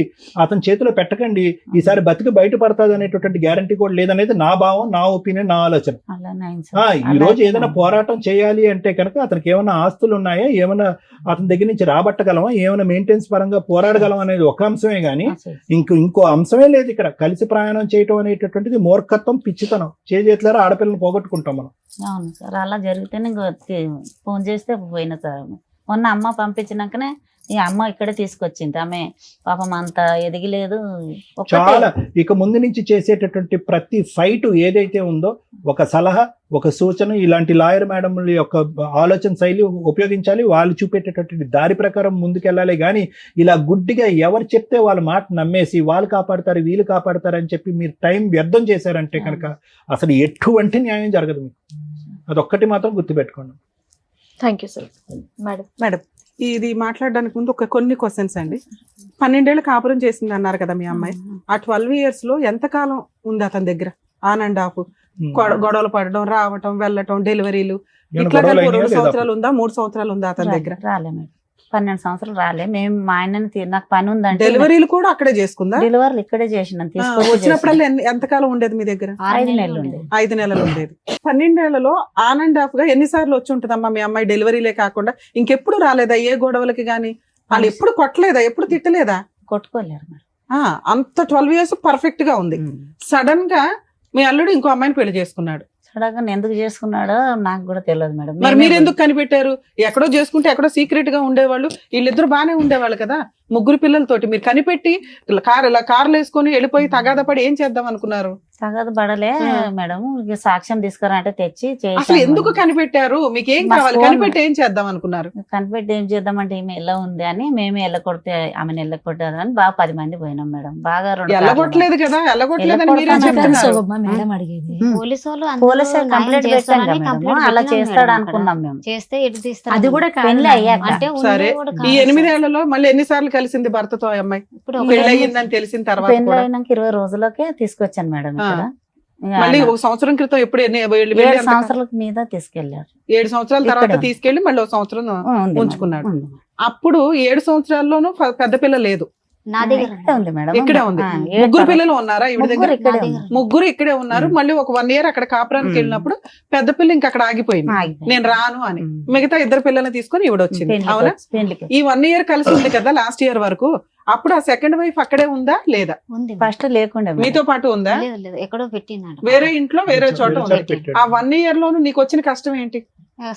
అతని చేతిలో పెట్టకండి. ఈసారి బతికి బయటపడతాది అనేటువంటి గ్యారంటీ కూడా లేదనేది నా భావం, నా ఒపీనియన్, నా ఆలోచన. ఈ రోజు ఏదైనా పోరాటం చేయాలి అంటే కనుక అతనికి ఏమైనా ఆస్తులు ఉన్నాయా, ఏమైనా అతని దగ్గర నుంచి రాబట్టగలమా, ఏమైనా మెయింటెనెన్స్ పరంగా పోరాడగలం అనేది ఒక అంశమే గానీ ఇంకో అంశమే లేదు ఇక్కడ. కలిసి ప్రయాణం చేయటం అనేటటువంటిది మూర్ఖత్వం, పిచ్చితనం. చేతులారా ఆడపిల్లని పోగొట్టుకుంటాం మనం. అవును సార్, అలా జరిగితేనే ఫోన్ చేస్తే పోయిన సార్. మొన్న అమ్మ పంపించినాకనే ఈ అమ్మ ఇక్కడే తీసుకొచ్చింది. ఆమె పాపం అంత ఎదిగిలేదు. చాలా ఇక ముందు నుంచి చేసేటటువంటి ప్రతి ఫైట్ ఏదైతే ఉందో ఒక సలహా, ఒక సూచన, ఇలాంటి లాయర్ మేడంల యొక్క ఆలోచన శైలి ఉపయోగించాలి. వాళ్ళు చూపేటటువంటి దారి ప్రకారం ముందుకెళ్ళాలి. కానీ ఇలా గుడ్డిగా ఎవరు చెప్తే వాళ్ళ మాట నమ్మేసి వాళ్ళు కాపాడతారు, వీళ్ళు కాపాడతారు అని చెప్పి మీరు టైం వ్యర్థం చేశారంటే కనుక అసలు ఎటువంటి న్యాయం జరగదు మీకు. అదొక్కటి మాత్రం గుర్తుపెట్టుకోండి. Thank you sir. మేడం ఇది మాట్లాడడానికి ముందు కొన్ని క్వశ్చన్స్ అండి. 12 ఏళ్ళు కాపురం చేసింది అన్నారు కదా మీ అమ్మాయి. ఆ 12 years లో ఎంతకాలం ఉంది అతని దగ్గర? ఆన్ అండ్ ఆఫ్ గొడవలు పడడం, రావటం, వెళ్ళటం, డెలివరీలు, ఏమైనా ఇట్లా గొడవలు కలిపి అయినాయా 2 లేదా సంవత్సరాలు ఉందా 3 సంవత్సరాలు ఉందా అతని దగ్గర? రాలే మేడం, 12 సంవత్సరాలు రాలే. మేము మా ఆయనని నాకు పని ఉందంటే డెలివరీలు కూడా అక్కడే చేసుకుందా? డెలివరీలు ఇక్కడే చేసినాం. వచ్చినప్పుడల్లా ఎంతకాలం ఉండేది మీ దగ్గర? 5 నెలలు ఉండేది. 5 నెలలు ఉండేది. 12 ఏళ్లలో ఆన్ అండ్ ఆఫ్ గా ఎన్నిసార్లు వచ్చి ఉంటుందమ్మా మీ అమ్మాయి డెలివరీలే కాకుండా? ఇంకెప్పుడు రాలేదా ఏ గొడవలకి గానీ? వాళ్ళు ఎప్పుడు కొట్టలేదా, ఎప్పుడు తిట్టలేదా? కొట్టుకోలేరు మేడం. అంత 12 years పర్ఫెక్ట్ గా ఉంది. సడన్ గా మీ అల్లుడు ఇంకో అమ్మాయిని పెళ్లి చేసుకున్నాడు. సడన్ గా ఎందుకు చేసుకున్నాడో నాకు కూడా తెలియదు మేడం. మరి మీరు ఎందుకు కనిపెట్టారు? ఎక్కడో చేసుకుంటే ఎక్కడో సీక్రెట్ గా ఉండేవాళ్ళు, వీళ్ళిద్దరు బానే ఉండేవాళ్ళు కదా 3 పిల్లలతోటి. మీరు కనిపెట్టి కార్లు వేసుకొని వెళ్ళిపోయి తగాదా పడి ఏం చేద్దాం అనుకున్నారు? తగదు పడలే మేడం. ఇక సాక్ష్యం తీసుకురా అంటే తెచ్చి అసలు ఎందుకు కనిపెట్టారు? మీకు ఏం కావాలి? కనిపెట్టి ఏం చేద్దాం అనుకున్నారు? కనిపెట్టి ఏం చేద్దామంటే ఈమె ఎలా ఉంది అని మేమే ఎల్లకొడితే ఆమెను ఎల్లకొట్టారు అని బాగా 10 మంది పోయినాం మేడం. బాగా ఎల్లగొట్టలేదు కదా, ఎల్లగొట్టలేదని మీరే చెప్తున్నారు. మేడం అడిగేది పోలీసు వాళ్ళు పోలీసు కంప్లైంట్ పెట్టాం కదా మేడం. అలా చేస్తాడు అనుకున్నాం మేము. చేస్తే ఎటు తీస్తారు? అది కూడా కాదు పెళ్లి మేడం. అయ్యాక. అంటే సరే, ఈ 8 ఏళ్లలో మళ్ళీ ఎన్నిసార్లు కలిసింది భర్తతో ఆ అమ్మాయి? ఇప్పుడు పెళ్లి అయ్యిందని తెలిసిన తర్వాత పెళ్లి కూడా? అయినాక 20 రోజులకే తీసుకొచ్చాను మేడం ఇక్కడ. ఇక మళ్ళీ ఆయన 1 సంవత్సరం క్రితం ఎప్పుడు 7 సంవత్సరాల మీద తీసుకెళ్లారు. 7 సంవత్సరాల తర్వాత ఇక్కడ. తీసుకెళ్లి మళ్ళీ 1 సంవత్సరం ఉంది ఉంచుకున్నాడు. మేడం. అప్పుడు 7 సంవత్సరాల్లోనూ పెద్ద పిల్ల లేదు, నా దగ్గర ఇక్కడే ఉంది మేడం. ఇక్కడే ఉంది. 7 ముగ్గురు పిల్లలు ఉన్నారా ఈవిడ దగ్గర? ముగ్గురు ఇక్కడే నా ఉన్నారు. ముగ్గురు ఇక్కడే ఉన్నారు. మళ్ళీ ఒక 1 year అక్కడ కాపురానికి వెళ్ళినప్పుడు పెద్ద పిల్ల ఇంకా అక్కడ ఆగిపోయింది, ఆగిపోయింది. నేను రాను అని. మిగతా 2 పిల్లల్ని తీసుకొని ఈవిడ వచ్చింది. పెళ్లికి అవునా? వచ్చి- పెళ్లికి ఈ 1 year కలిసి ఉంది కదా లాస్ట్ ఇయర్ వరకు. అప్పుడు ఆ సెకండ్ వైఫ్ అక్కడే ఉందా లేదా? ఉంది. ఫస్ట్ లేకుండా మేడం. మీతో పాటు ఉందా? లేదు లేదు, ఎక్కడో పెట్టినాడు. వేరే ఇంట్లో వేరే చోట ఉంది. పెట్టాడు. ఆ 1 year లోను నీకు వచ్చిన కష్టం ఏంటి?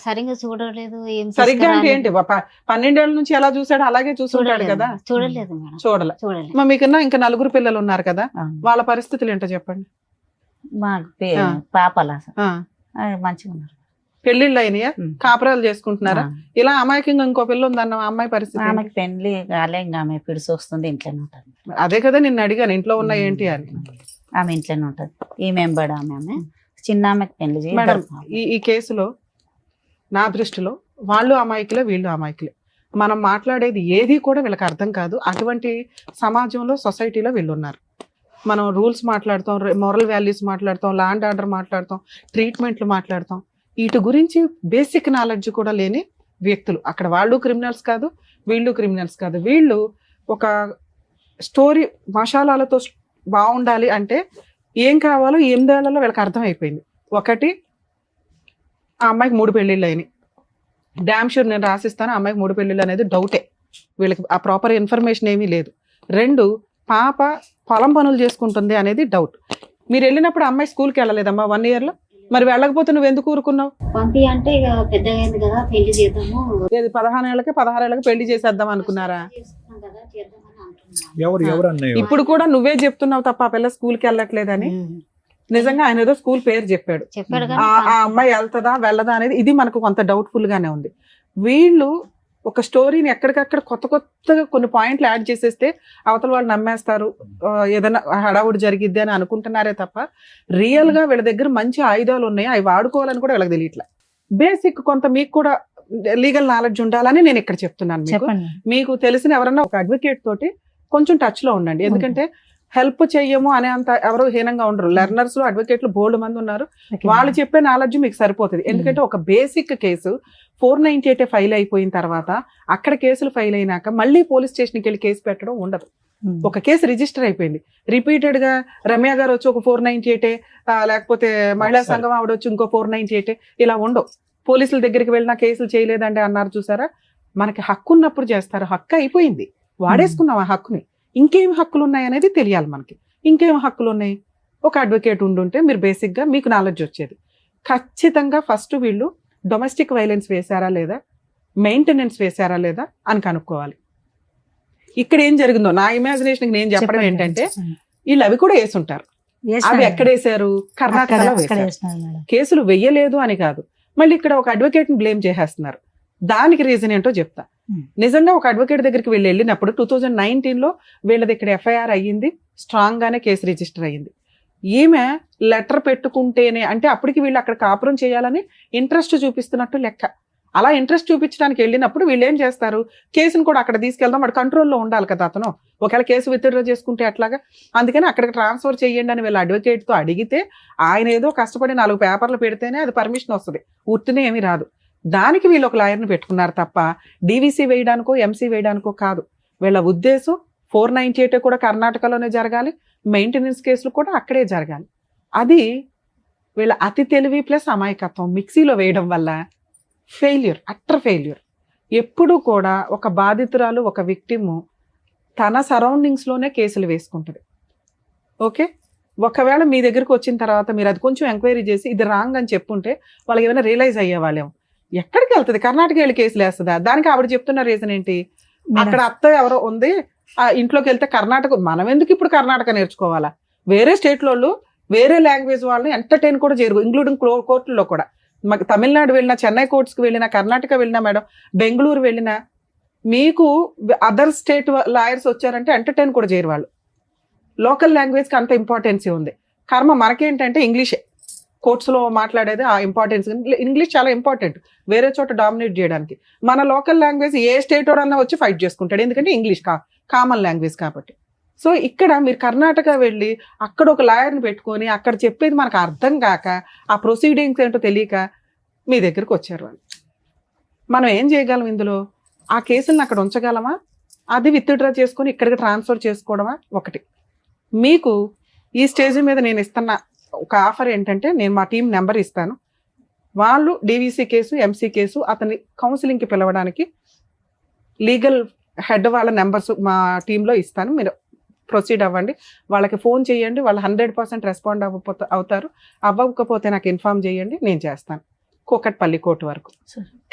సరిగ్గా చూడలేదు, ఏం సరిగ్గా అంటే ఏంటి? తీసుకురాలేదు. 12 ఏళ్ల నుంచి ఎలా చూసాడు అలాగే చూసుంటాడు చూడలేదు కదా. చూడలేదు మేడం, చూడలే. చూడలేదు. మరి మీకన్నా ఇంకా 4 పిల్లలు ఉన్నారు కదా, ఆ. వాళ్ళ పరిస్థితులు ఏంటో చెప్పండి. మాకు ఆ. పాపలా ఆ, మంచిగా ఉన్నారు. పెళ్లిళ్ళు అయినాయా? ఉం. కాపురాలు చేసుకుంటున్నారా? ఆ. ఇలా అమాయకంగా ఇంకో పిల్ల ఉందన్న ఆ అమ్మాయి పరిస్థితి ఏంటి? ఆమెకి పెళ్లి కాలే, ఇంకా ఆమె పిడిసి వస్తుంది, ఇంట్లోనే ఉంటుంది. అదే కదా నిన్ను అడిగాను ఇంట్లో ఉన్న ఏంటి అని. ఆమె ఇంట్లోనే ఉంటది. ఈమె ఎంబడి ఆమె చిన్న ఆమెకి పెళ్లి చేయి. మేడం, ఈ కేసులో నా దృష్టిలో వాళ్ళు అమాయకులే, వీళ్ళు అమాయకులే. మనం మాట్లాడేది ఏది కూడా వీళ్ళకి అర్థం కాదు. అటువంటి సమాజంలో, సొసైటీలో వీళ్ళు ఉన్నారు. మనం రూల్స్ మాట్లాడతాం, మోరల్ వాల్యూస్ మాట్లాడతాం, లా అండ్ ఆర్డర్ మాట్లాడతాం, ట్రీట్మెంట్లు మాట్లాడతాం. వీటి గురించి బేసిక్ నాలెడ్జ్ కూడా లేని వ్యక్తులు అక్కడ. వాళ్ళు క్రిమినల్స్ కాదు, వీళ్ళు క్రిమినల్స్ కాదు. వీళ్ళు ఒక స్టోరీ మసాలాలతో బాగుండాలి అంటే ఏం కావాలో 8 ఏళ్లలో వీళ్ళకి అర్థమైపోయింది. ఒకటి, ఆ అమ్మాయికి 3 పెళ్లిళ్ళు అయినాయి. డామ్ షూర్ నేను రాసిస్తాను, ఆ అమ్మాయికి 3 పెళ్లిళ్ళు అనేది డౌటే. వీళ్ళకి ఆ ప్రాపర్ ఇన్ఫర్మేషన్ ఏమీ లేదు. 2, పాప పొలం పనులు చేసుకుంటుంది అనేది డౌట్. మీరు వెళ్ళినప్పుడు అమ్మాయి స్కూల్కి వెళ్ళలేదమ్మా 1 year లో? మరి వెళ్ళకపోతే నువ్వు ఎందుకు ఊరుకున్నావు? పంపి అంటే ఇక పెద్దగా అయింది కదా, పెళ్లి చేద్దాము. ఏది 15 ఏళ్ళకి పెళ్లి చేసేద్దాం అనుకున్నారా? చేసుకున్నాం కదా, చేద్దామని అంటున్నాను. ఎవరు అన్నయ్య? ఇప్పుడు కూడా నువ్వే చెప్తున్నావు తప్ప ఆ పిల్ల స్కూల్కి వెళ్ళట్లేదని. నిజంగా ఆయన ఏదో స్కూల్ పేరు చెప్పాడు. చెప్పాడు ఆ అమ్మాయి వెళ్తుందా వెళ్ళదా అనేది ఇది మనకు కొంత డౌట్ఫుల్ గానే ఉంది. వీళ్ళు ఒక స్టోరీని ఎక్కడికక్కడ కొత్తగా కొన్ని పాయింట్లు యాడ్ చేసేస్తే అవతల వాళ్ళు నమ్మేస్తారు, ఏదైనా హడావుడి జరిగిద్ది అని అనుకుంటున్నారే తప్ప రియల్ గా వీళ్ళ దగ్గర మంచి ఆయుధాలు ఉన్నాయి, అవి వాడుకోవాలని కూడా వీళ్ళకి తెలియట్లే. బేసిక్ కొంత మీకు కూడా లీగల్ నాలెడ్జ్ ఉండాలని నేను ఇక్కడ చెప్తున్నాను. మీకు చెప్పండి. మీకు తెలిసిన ఎవరన్నా ఒక అడ్వకేట్ తోటి కొంచెం టచ్ లో ఉండండి. ఎందుకంటే హెల్ప్ చెయ్యము అనే అంత ఎవరు హీనంగా ఉండరు. లెర్నర్స్ లో అడ్వకేట్లు బోల్డ్ మంది ఉన్నారు. వాళ్ళు చెప్పే నాలెడ్జ్ మీకు సరిపోతుంది. ఎందుకంటే ఒక బేసిక్ కేసు 498 ఫైల్ అయిపోయిన తర్వాత అక్కడ కేసులు ఫైల్ అయినాక మళ్ళీ పోలీస్ స్టేషన్కి వెళ్ళి కేసు పెట్టడం ఉండదు. ఒక కేసు రిజిస్టర్ అయిపోయింది. రిపీటెడ్ గా రమ్య గారు వచ్చి ఒక 498 లేకపోతే మహిళా సంఘం ఆవిడ వచ్చి ఇంకో 498 ఇలా ఉండవు. పోలీసుల దగ్గరికి వెళ్ళినా కేసులు చేయలేదండి అన్నారు చూసారా. మనకి హక్కు ఉన్నప్పుడు చేస్తారు. హక్కు అయిపోయింది, వాడేసుకున్నాం ఆ హక్కుని. ఇంకేం హక్కులు ఉన్నాయి అనేది తెలియాలి మనకి. ఇంకేం హక్కులు ఉన్నాయి? ఒక అడ్వకేట్ ఉండుంటే మీరు బేసిక్ గా మీకు నాలెడ్జ్ వచ్చేది. ఖచ్చితంగా ఫస్ట్ వీళ్ళు డొమెస్టిక్ వైలెన్స్ వేశారా లేదా, మెయింటెనెన్స్ వేశారా లేదా అని కనుక్కోవాలి. ఇక్కడ ఏం జరిగిందో నా ఇమాజినేషన్ నేను చెప్పడం ఏంటంటే వీళ్ళు అవి కూడా వేసుంటారు. అవి ఎక్కడేశారు? కర్ణాటకలో వేశారు. కేసులు వెయ్యలేదు అని కాదు, మళ్ళీ ఇక్కడ ఒక అడ్వకేట్ ని బ్లేమ్ చేసేస్తున్నారు. దానికి రీజన్ ఏంటో చెప్తా. నిజంగా ఒక అడ్వకేట్ దగ్గరికి వెళ్ళినప్పుడు 2019లో వీళ్ళది ఇక్కడ ఎఫ్ఐఆర్ అయ్యింది, స్ట్రాంగ్ గానే కేసు రిజిస్టర్ అయ్యింది. ఈమె లెటర్ పెట్టుకుంటేనే అంటే అప్పటికి వీళ్ళు అక్కడ కాపురం చేయాలని ఇంట్రెస్ట్ చూపిస్తున్నట్టు లెక్క. అలా ఇంట్రెస్ట్ చూపించడానికి వెళ్ళినప్పుడు వీళ్ళు ఏం చేస్తారు, కేసును కూడా అక్కడ తీసుకెళ్దాం, వాడు కంట్రోల్లో ఉండాలి కదా అతను. ఒకవేళ కేసు విత్డ్రా చేసుకుంటే అట్లాగా, అందుకని అక్కడికి ట్రాన్స్ఫర్ చేయండి అని వీళ్ళు అడ్వకేట్తో అడిగితే ఆయన ఏదో కష్టపడి 4 పేపర్లు పెడితేనే అది పర్మిషన్ వస్తుంది, ఉత్తినే ఏమీ రాదు. దానికి వీళ్ళు ఒక లాయర్ని పెట్టుకున్నారు తప్ప డీవీసీ వేయడానికో ఎంసీ వేయడానికో కాదు. వీళ్ళ ఉద్దేశం 498 కూడా కర్ణాటకలోనే జరగాలి, మెయింటెనెన్స్ కేసులు కూడా అక్కడే జరగాలి. అది వీళ్ళ అతి తెలివి ప్లస్ అమాయకత్వం మిక్సీలో వేయడం వల్ల ఫెయిల్యూర్, అట్టర్ ఫెయిల్యూర్. ఎప్పుడు కూడా ఒక బాధితురాలు, ఒక విక్టిము తన సరౌండింగ్స్లోనే కేసులు వేసుకుంటుంది. ఓకే, ఒకవేళ మీ దగ్గరకు వచ్చిన తర్వాత మీరు అది కొంచెం ఎంక్వైరీ చేసి ఇది రాంగ్ అని చెప్పుంటే వాళ్ళకి ఏమైనా రియలైజ్ అయ్యేవాళ్ళేమో. ఎక్కడికి వెళ్తుంది, కర్ణాటక వెళ్ళి కేసులు వేస్తుందా? దానికి ఆవిడ చెప్తున్న రీజన్ ఏంటి, అక్కడ అత్త ఎవరో ఉంది, ఆ ఇంట్లోకి వెళ్తే కర్ణాటక, మనం ఎందుకు ఇప్పుడు కర్ణాటక నేర్చుకోవాలా? వేరే స్టేట్లో వేరే లాంగ్వేజ్ వాళ్ళని ఎంటర్టైన్ కూడా చేయరు, ఇంక్లూడింగ్ కోర్టుల్లో కూడా. మాకు తమిళనాడు వెళ్ళినా, చెన్నై కోర్ట్స్కి వెళ్ళినా, కర్ణాటక వెళ్ళినా మేడం, బెంగళూరు వెళ్ళినా, మీకు అదర్ స్టేట్ లాయర్స్ వచ్చారంటే ఎంటర్టైన్ కూడా చేయరు వాళ్ళు. లోకల్ లాంగ్వేజ్కి అంత ఇంపార్టెన్సీ ఉంది. కర్మ మనకేంటంటే ఇంగ్లీషే కోర్ట్స్లో మాట్లాడేది, ఆ ఇంపార్టెన్స్. ఇంగ్లీష్ చాలా ఇంపార్టెంట్ వేరే చోట డామినేట్ చేయడానికి. మన లోకల్ లాంగ్వేజ్ ఏ స్టేట్ వాడన్నా వచ్చి ఫైట్ చేసుకుంటాడు, ఎందుకంటే ఇంగ్లీష్ కామన్ లాంగ్వేజ్ కాబట్టి. సో ఇక్కడ మీరు కర్ణాటక వెళ్ళి అక్కడ ఒక లాయర్ని పెట్టుకొని అక్కడ చెప్పేది మనకు అర్థం కాక, ఆ ప్రొసీడింగ్స్ ఏంటో తెలియక మీ దగ్గరకు వచ్చారు వాళ్ళు. మనం ఏం చేయగలం ఇందులో? ఆ కేసులను అక్కడ ఉంచగలమా, అది విత్డ్రా చేసుకొని ఇక్కడికి ట్రాన్స్ఫర్ చేసుకోవడమా? ఒకటి. మీకు ఈ స్టేజ్ మీద నేను ఇస్తున్న ఒక ఆఫర్ ఏంటంటే, నేను మా టీం నెంబర్ ఇస్తాను, వాళ్ళు డీవీసీ కేసు, ఎంసీ కేసు అతని కౌన్సిలింగ్కి పిలవడానికి లీగల్ హెడ్ వాళ్ళ నెంబర్స్ మా టీంలో ఇస్తాను, మీరు ప్రొసీడ్ అవ్వండి, వాళ్ళకి ఫోన్ చేయండి, వాళ్ళు 100% రెస్పాండ్ అవుతారు. అవ్వకపోతే నాకు ఇన్ఫామ్ చేయండి, నేను చేస్తాను. కూకట్పల్లి కోర్టు వరకు.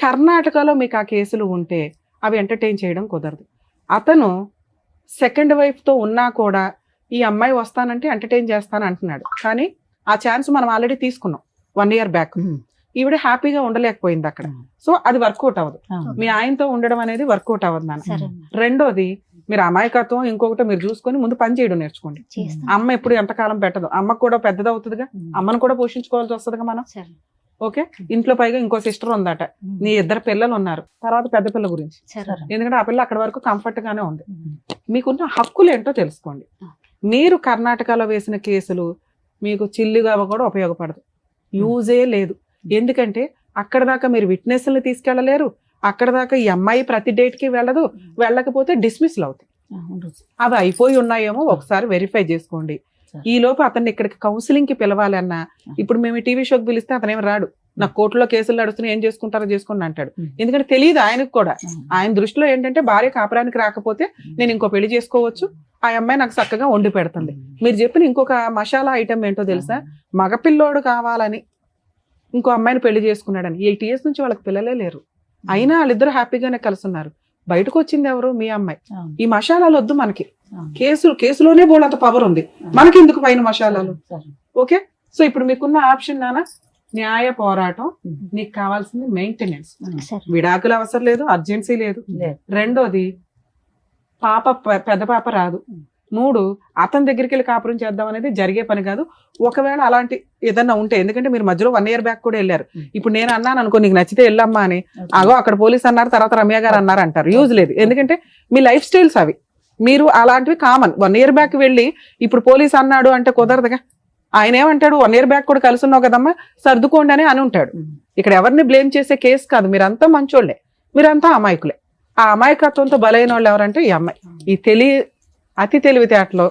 కర్ణాటకలో మీకు ఆ కేసులు ఉంటే అవి ఎంటర్టైన్ చేయడం కుదరదు. అతను సెకండ్ వైఫ్తో ఉన్నా కూడా ఈ అమ్మాయి వస్తానంటే ఎంటర్టైన్ చేస్తాను అంటున్నాడు, కానీ ఆ ఛాన్స్ మనం ఆల్రెడీ తీసుకున్నాం 1 year బ్యాక్. ఈవిడ హ్యాపీగా ఉండలేకపోయింది అక్కడ. సో అది వర్కౌట్ అవ్వదు, మీ ఆయనతో ఉండడం అనేది వర్కౌట్ అవ్వదు నాన్న. రెండోది, మీరు అమాయకత్వం ఇంకొకటి మీరు చూసుకొని ముందు పని చేయడం నేర్చుకోండి. అమ్మ ఎప్పుడు ఎంతకాలం పెట్టదు, అమ్మకు కూడా పెద్దది అవుతుందిగా, అమ్మను కూడా పోషించుకోవాల్సి వస్తుందిగా మనం. ఓకే, ఇంట్లో పైగా ఇంకో సిస్టర్ ఉందట, నీ 2 పిల్లలు ఉన్నారు, తర్వాత పెద్ద పిల్ల గురించి, ఎందుకంటే ఆ పిల్ల అక్కడ వరకు కంఫర్ట్ గానే ఉంది. మీకున్న హక్కులు ఏంటో తెలుసుకోండి. మీరు కర్ణాటకలో వేసిన కేసులు మీకు చిల్లుగా కూడా ఉపయోగపడదు, యూజే లేదు. ఎందుకంటే అక్కడ దాకా మీరు విట్నెస్ని తీసుకెళ్ళలేరు, అక్కడ దాకా ఈ అమ్మాయి ప్రతి డేట్కి వెళ్ళదు, వెళ్ళకపోతే డిస్మిస్లు అవుతాయి. అవి అయిపోయి ఉన్నాయేమో ఒకసారి వెరిఫై చేసుకోండి. ఈ లోపు అతన్ని ఇక్కడికి కౌన్సిలింగ్కి పిలవాలన్నా, ఇప్పుడు మేము టీవీ షోకి పిలిస్తే అతనేమి రాడు, నాకు కోర్టులో కేసులు నడుస్తున్నాయి, ఏం చేసుకుంటారో చేసుకోండి అంటాడు. ఎందుకంటే తెలియదు ఆయనకు కూడా. ఆయన దృష్టిలో ఏంటంటే భార్య కాపురానికి రాకపోతే నేను ఇంకో పెళ్లి చేసుకోవచ్చు, ఆ అమ్మాయి నాకు చక్కగా వండి పెడుతుంది. మీరు చెప్పిన ఇంకొక మసాలా ఐటమ్ ఏంటో తెలుసా, మగపిల్లోడు కావాలని ఇంకో అమ్మాయిని పెళ్లి చేసుకున్నాడని. 8 years నుంచి వాళ్ళకి పిల్లలే లేరు, అయినా వాళ్ళిద్దరు హ్యాపీగానే కలుసున్నారు. బయటకు వచ్చింది ఎవరు? మీ అమ్మాయి. ఈ మసాలాలు వద్దు మనకి, కేసులోనే బోలంత పవర్ ఉంది, మనకి ఎందుకు పైన మసాలాలు? ఓకే, సో ఇప్పుడు మీకున్న ఆప్షన్ నాన్న న్యాయ పోరాటం. నీకు కావాల్సింది మెయింటెనెన్స్, విడాకులు అవసరం లేదు, అర్జెన్సీ లేదు. రెండోది, పెద్ద పాప రాదు. 3, అతని దగ్గరికి వెళ్ళి కాపురం చేద్దాం అనేది జరిగే పని కాదు. ఒకవేళ అలాంటి ఏదన్నా ఉంటే, ఎందుకంటే మీరు మధ్యలో 1 year బ్యాక్ కూడా వెళ్ళారు. ఇప్పుడు నేను అన్నాను అనుకో, నీకు నచ్చితే వెళ్ళమ్మా అని, అగో అక్కడ పోలీస్ అన్నారు, తర్వాత రమ్య గారు అన్నారు అంటారు. యూజ్ లేదు, ఎందుకంటే మీ లైఫ్ స్టైల్స్ అవి. మీరు అలాంటివి కామన్. 1 year బ్యాక్ వెళ్ళి ఇప్పుడు పోలీస్ అన్నాడు అంటే కుదరదుగా. ఆయన ఏమంటాడు, 1 year బ్యాక్ కూడా కలిసి ఉన్నావు కదమ్మా, సర్దుకోండి అని ఉంటాడు. ఇక్కడ ఎవరిని బ్లేమ్ చేసే కేసు కాదు, మీరంతా మంచోళ్లే, మీరంతా అమాయకులే. ఆ అమాయకత్వంతో బలైన వాళ్ళు ఎవరంటే ఈ అమ్మాయి. ఈ అతి తెలివితేటలో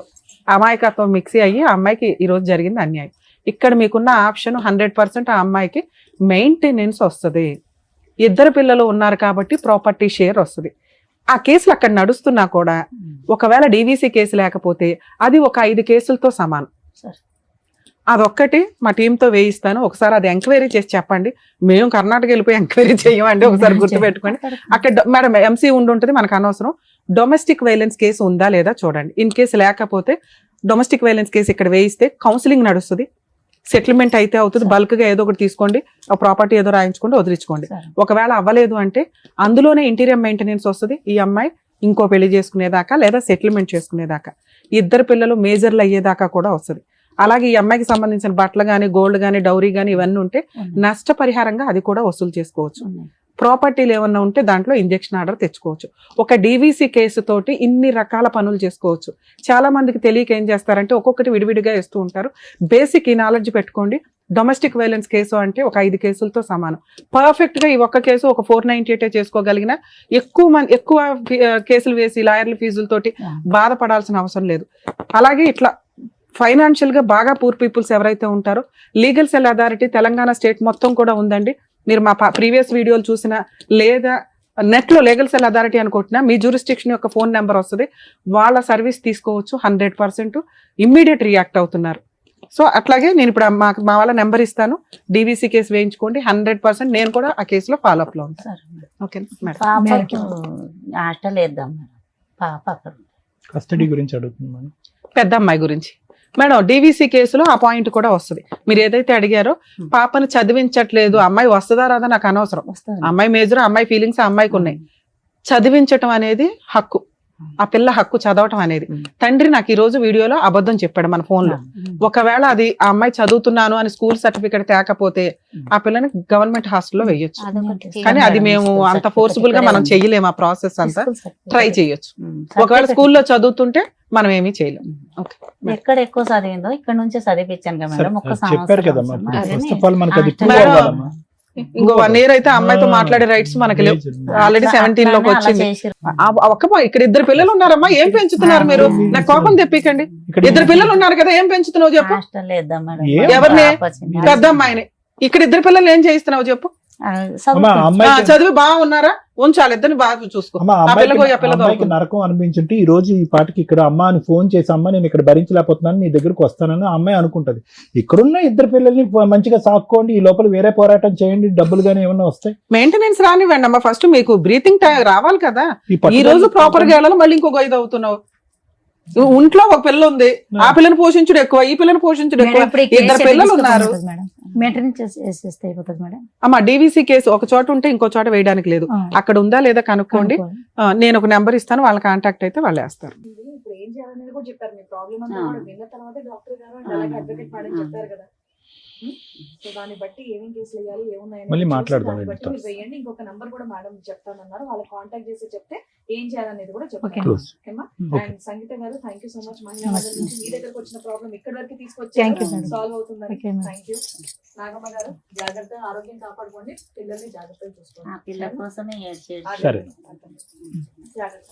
అమాయకత్వం మిక్సీ అయ్యి ఆ అమ్మాయికి ఈరోజు జరిగింది అన్యాయం. ఇక్కడ మీకున్న ఆప్షన్ 100% ఆ అమ్మాయికి మెయింటెనెన్స్ వస్తుంది. 2 పిల్లలు ఉన్నారు కాబట్టి ప్రాపర్టీ షేర్ వస్తుంది. ఆ కేసులు అక్కడ నడుస్తున్నా కూడా ఒకవేళ డీవీసీ కేసు లేకపోతే అది ఒక 5 కేసులతో సమానం. అదొక్కటి మా టీంతో వేయిస్తాను, ఒకసారి అది ఎంక్వైరీ చేసి చెప్పండి. మేము కర్ణాటక వెళ్ళిపోయి ఎంక్వైరీ చేయమండి, ఒకసారి గుర్తుపెట్టుకోండి. అక్కడ మేడం ఎంసీ ఉంటుంది, మనకు అనవసరం. డొమెస్టిక్ వైలెన్స్ కేసు ఉందా లేదా చూడండి. ఇన్ కేసు లేకపోతే డొమెస్టిక్ వైలెన్స్ కేసు ఇక్కడ వేయిస్తే కౌన్సిలింగ్ నడుస్తుంది, సెటిల్మెంట్ అయితే అవుతుంది. బల్క్ గా ఏదో ఒకటి తీసుకోండి, ఆ ప్రాపర్టీ ఏదో రాయించుకోండి, వదిలించుకోండి. ఒకవేళ అవ్వలేదు అంటే అందులోనే ఇంటీరియర్ మెయింటెనెన్స్ వస్తుంది. ఈ అమ్మాయి ఇంకో పెళ్లి చేసుకునేదాకా లేదా సెటిల్మెంట్ చేసుకునేదాకా, 2 పిల్లలు మేజర్లు అయ్యేదాకా కూడా వస్తుంది. అలాగే ఈ అమ్మాయికి సంబంధించిన బట్టలు కానీ, గోల్డ్ కానీ, డౌరీ కానీ ఇవన్నీ ఉంటే నష్టపరిహారంగా అది కూడా వసూలు చేసుకోవచ్చు. ప్రాపర్టీలు ఏమన్నా ఉంటే దాంట్లో ఇంజెక్షన్ ఆర్డర్ తెచ్చుకోవచ్చు. ఒక డీవీసీ కేసు తోటి ఇన్ని రకాల పనులు చేసుకోవచ్చు. చాలా మందికి తెలియక ఏం చేస్తారంటే ఒక్కొక్కటి విడివిడిగా వేస్తూ ఉంటారు. బేసిక్ ఈ నాలెడ్జ్ పెట్టుకోండి. డొమెస్టిక్ వైలెన్స్ కేసు అంటే ఒక 5 కేసులతో సమానం. పర్ఫెక్ట్ గా ఈ ఒక్క కేసు ఒక 498 చేసుకోగలిగిన ఎక్కువ కేసులు వేసి లాయర్ల ఫీజులతోటి బాధపడాల్సిన అవసరం లేదు. అలాగే ఇట్లా ఫైనాన్షియల్ గా బాగా పూర్ పీపుల్స్ ఎవరైతే ఉంటారో legal cell authority Telangana state మొత్తం కూడా ఉందండి. మీరు మా ప్రీవియస్ వీడియోలు చూసినా లేదా నెట్ లో లీగల్ సెల్ అథారిటీ అనుకుంటున్నా మీ జ్యూరిస్డిక్షన్ యొక్క ఫోన్ నెంబర్ వస్తుంది. వాళ్ళ సర్వీస్ తీసుకోవచ్చు. 100% ఇమ్మీడియట్ రియాక్ట్ అవుతున్నారు. సో అట్లాగే నేను ఇప్పుడు మా వాళ్ళ నెంబర్ ఇస్తాను. డీవీసీ కేసు వేయించుకోండి. 100% నేను కూడా ఆ కేసులో ఫాలో అప్ లో ఉంటాను. Okay madam. పాపకు హాస్టల్ వేద్దాం మేడం. పాప అక్కడ కస్టడీ గురించి అడుగుతున్నాను. పెద్ద అమ్మాయి గురించి మేడం డీవీసీ కేసులో ఆ పాయింట్ కూడా వస్తుంది. మీరు ఏదైతే అడిగారో పాపను చదివించట్లేదు, అమ్మాయి వస్తుందా రాదా నాకు అనవసరం. అమ్మాయి మేజర్, అమ్మాయి ఫీలింగ్స్ అమ్మాయికి ఉన్నాయి. చదివించటం అనేది హక్కు. ఆ పిల్ల హక్కు చదవటం అనేది. తండ్రి నాకు ఈ రోజు వీడియోలో అబద్ధం చెప్పాడు మన ఫోన్ లో. ఒకవేళ అది ఆ అమ్మాయి చదువుతున్నాను అని స్కూల్ సర్టిఫికేట్ తేకపోతే ఆ పిల్లని గవర్నమెంట్ హాస్టల్లో వేయొచ్చు. కానీ అది మేము అంత ఫోర్స్ఫుల్ గా మనం చెయ్యలేము. ఆ ప్రాసెస్ అంతా ట్రై చేయొచ్చు. ఒకవేళ స్కూల్లో చదువుతుంటే మనం ఏమీ చేయలేము. ఎక్కడ ఎక్కువ చదివిందో ఇక్కడ నుంచే చదివించాను కదా మేడం. ఒక్క చెప్పారు కదమ్మా. ఫస్ట్ ఆఫ్ ఆల్ మనకి అది ఇంకో 1 year అయితే అమ్మాయితో మాట్లాడే రైట్స్ మనకి లేవు. ఆల్రెడీ 17 లోకి వచ్చింది. ఇక్కడ 2 పిల్లలు ఉన్నారమ్మా, ఏం పెంచుతున్నారు మీరు? నాకు కోపం తెప్పికండి. 2 పిల్లలు ఉన్నారు కదా, ఏం పెంచుతున్నావు చెప్పు. ఎవరిని? పెద్ద అమ్మాయిని. ఇక్కడ 2 పిల్లలు ఏం చేయిస్తున్నావు చెప్పు. చదివి బాగున్నారా? ఉంచాలి ఇద్దరిని బాగా చూసుకో. అమ్మాయికి నరకం అనిపించుంటే ఈ రోజు ఈ పాటికి ఇక్కడ అమ్మ అని ఫోన్ చేసి అమ్మ నేను ఇక్కడ భరించలేకపోతున్నాను నీ దగ్గరకు వస్తానని అమ్మాయి అనుకుంటది. ఇక్కడున్న 2 పిల్లల్ని మంచిగా సాక్కోండి. ఈ లోపల వేరే పోరాటం చేయండి. డబ్బులు గానీ ఏమన్నా వస్తాయి. మెయింటెనెన్స్ రానివ్వండి అమ్మ. ఫస్ట్ మీకు బ్రీతింగ్ టైం రావాలి కదా. ఈ రోజు ప్రాపర్ గా వెళ్ళాలి, మళ్ళీ ఇంకొక 5 అవుతున్నావు. ఇంట్లో ఒక పిల్ల ఉంది, ఆ పిల్లని పోషించుడు ఎక్కువ, ఈ పిల్లని పోషించుడు ఎక్కువ. 2 పిల్లలు ఉన్నారు. అమ్మా డీవీసీ కేసు ఒక చోట ఉంటే ఇంకో చోట వేయడానికి లేదు. అక్కడ ఉందా లేదా కనుక్కోండి. నేను ఒక నెంబర్ ఇస్తాను, వాళ్ళ కాంటాక్ట్ అయితే వాళ్ళు వేస్తారు. మళ్ళీ మాట్లాడదాం. ఇంకొక నంబర్ కూడా మేడం చెప్తానన్నారు. వాళ్ళ కాంటాక్ట్ చేసి చెప్తే ఏం చేయాలనేది కూడా చెప్తాను. అండ్ సంగీత గారు థ్యాంక్ యూ సో మచ్. మహిళా నుంచి మీ దగ్గరకు వచ్చిన ప్రాబ్లం ఇక్కడ వరకు తీసుకొచ్చి సాల్వ్ అవుతుందని థ్యాంక్ యూ. నాగమ్మ గారు జాగ్రత్త, ఆరోగ్యం కాపాడుకోండి, పిల్లల్ని జాగ్రత్తగా చూసుకోండి. పిల్లల కోసమే సరే. జాగ్రత్త.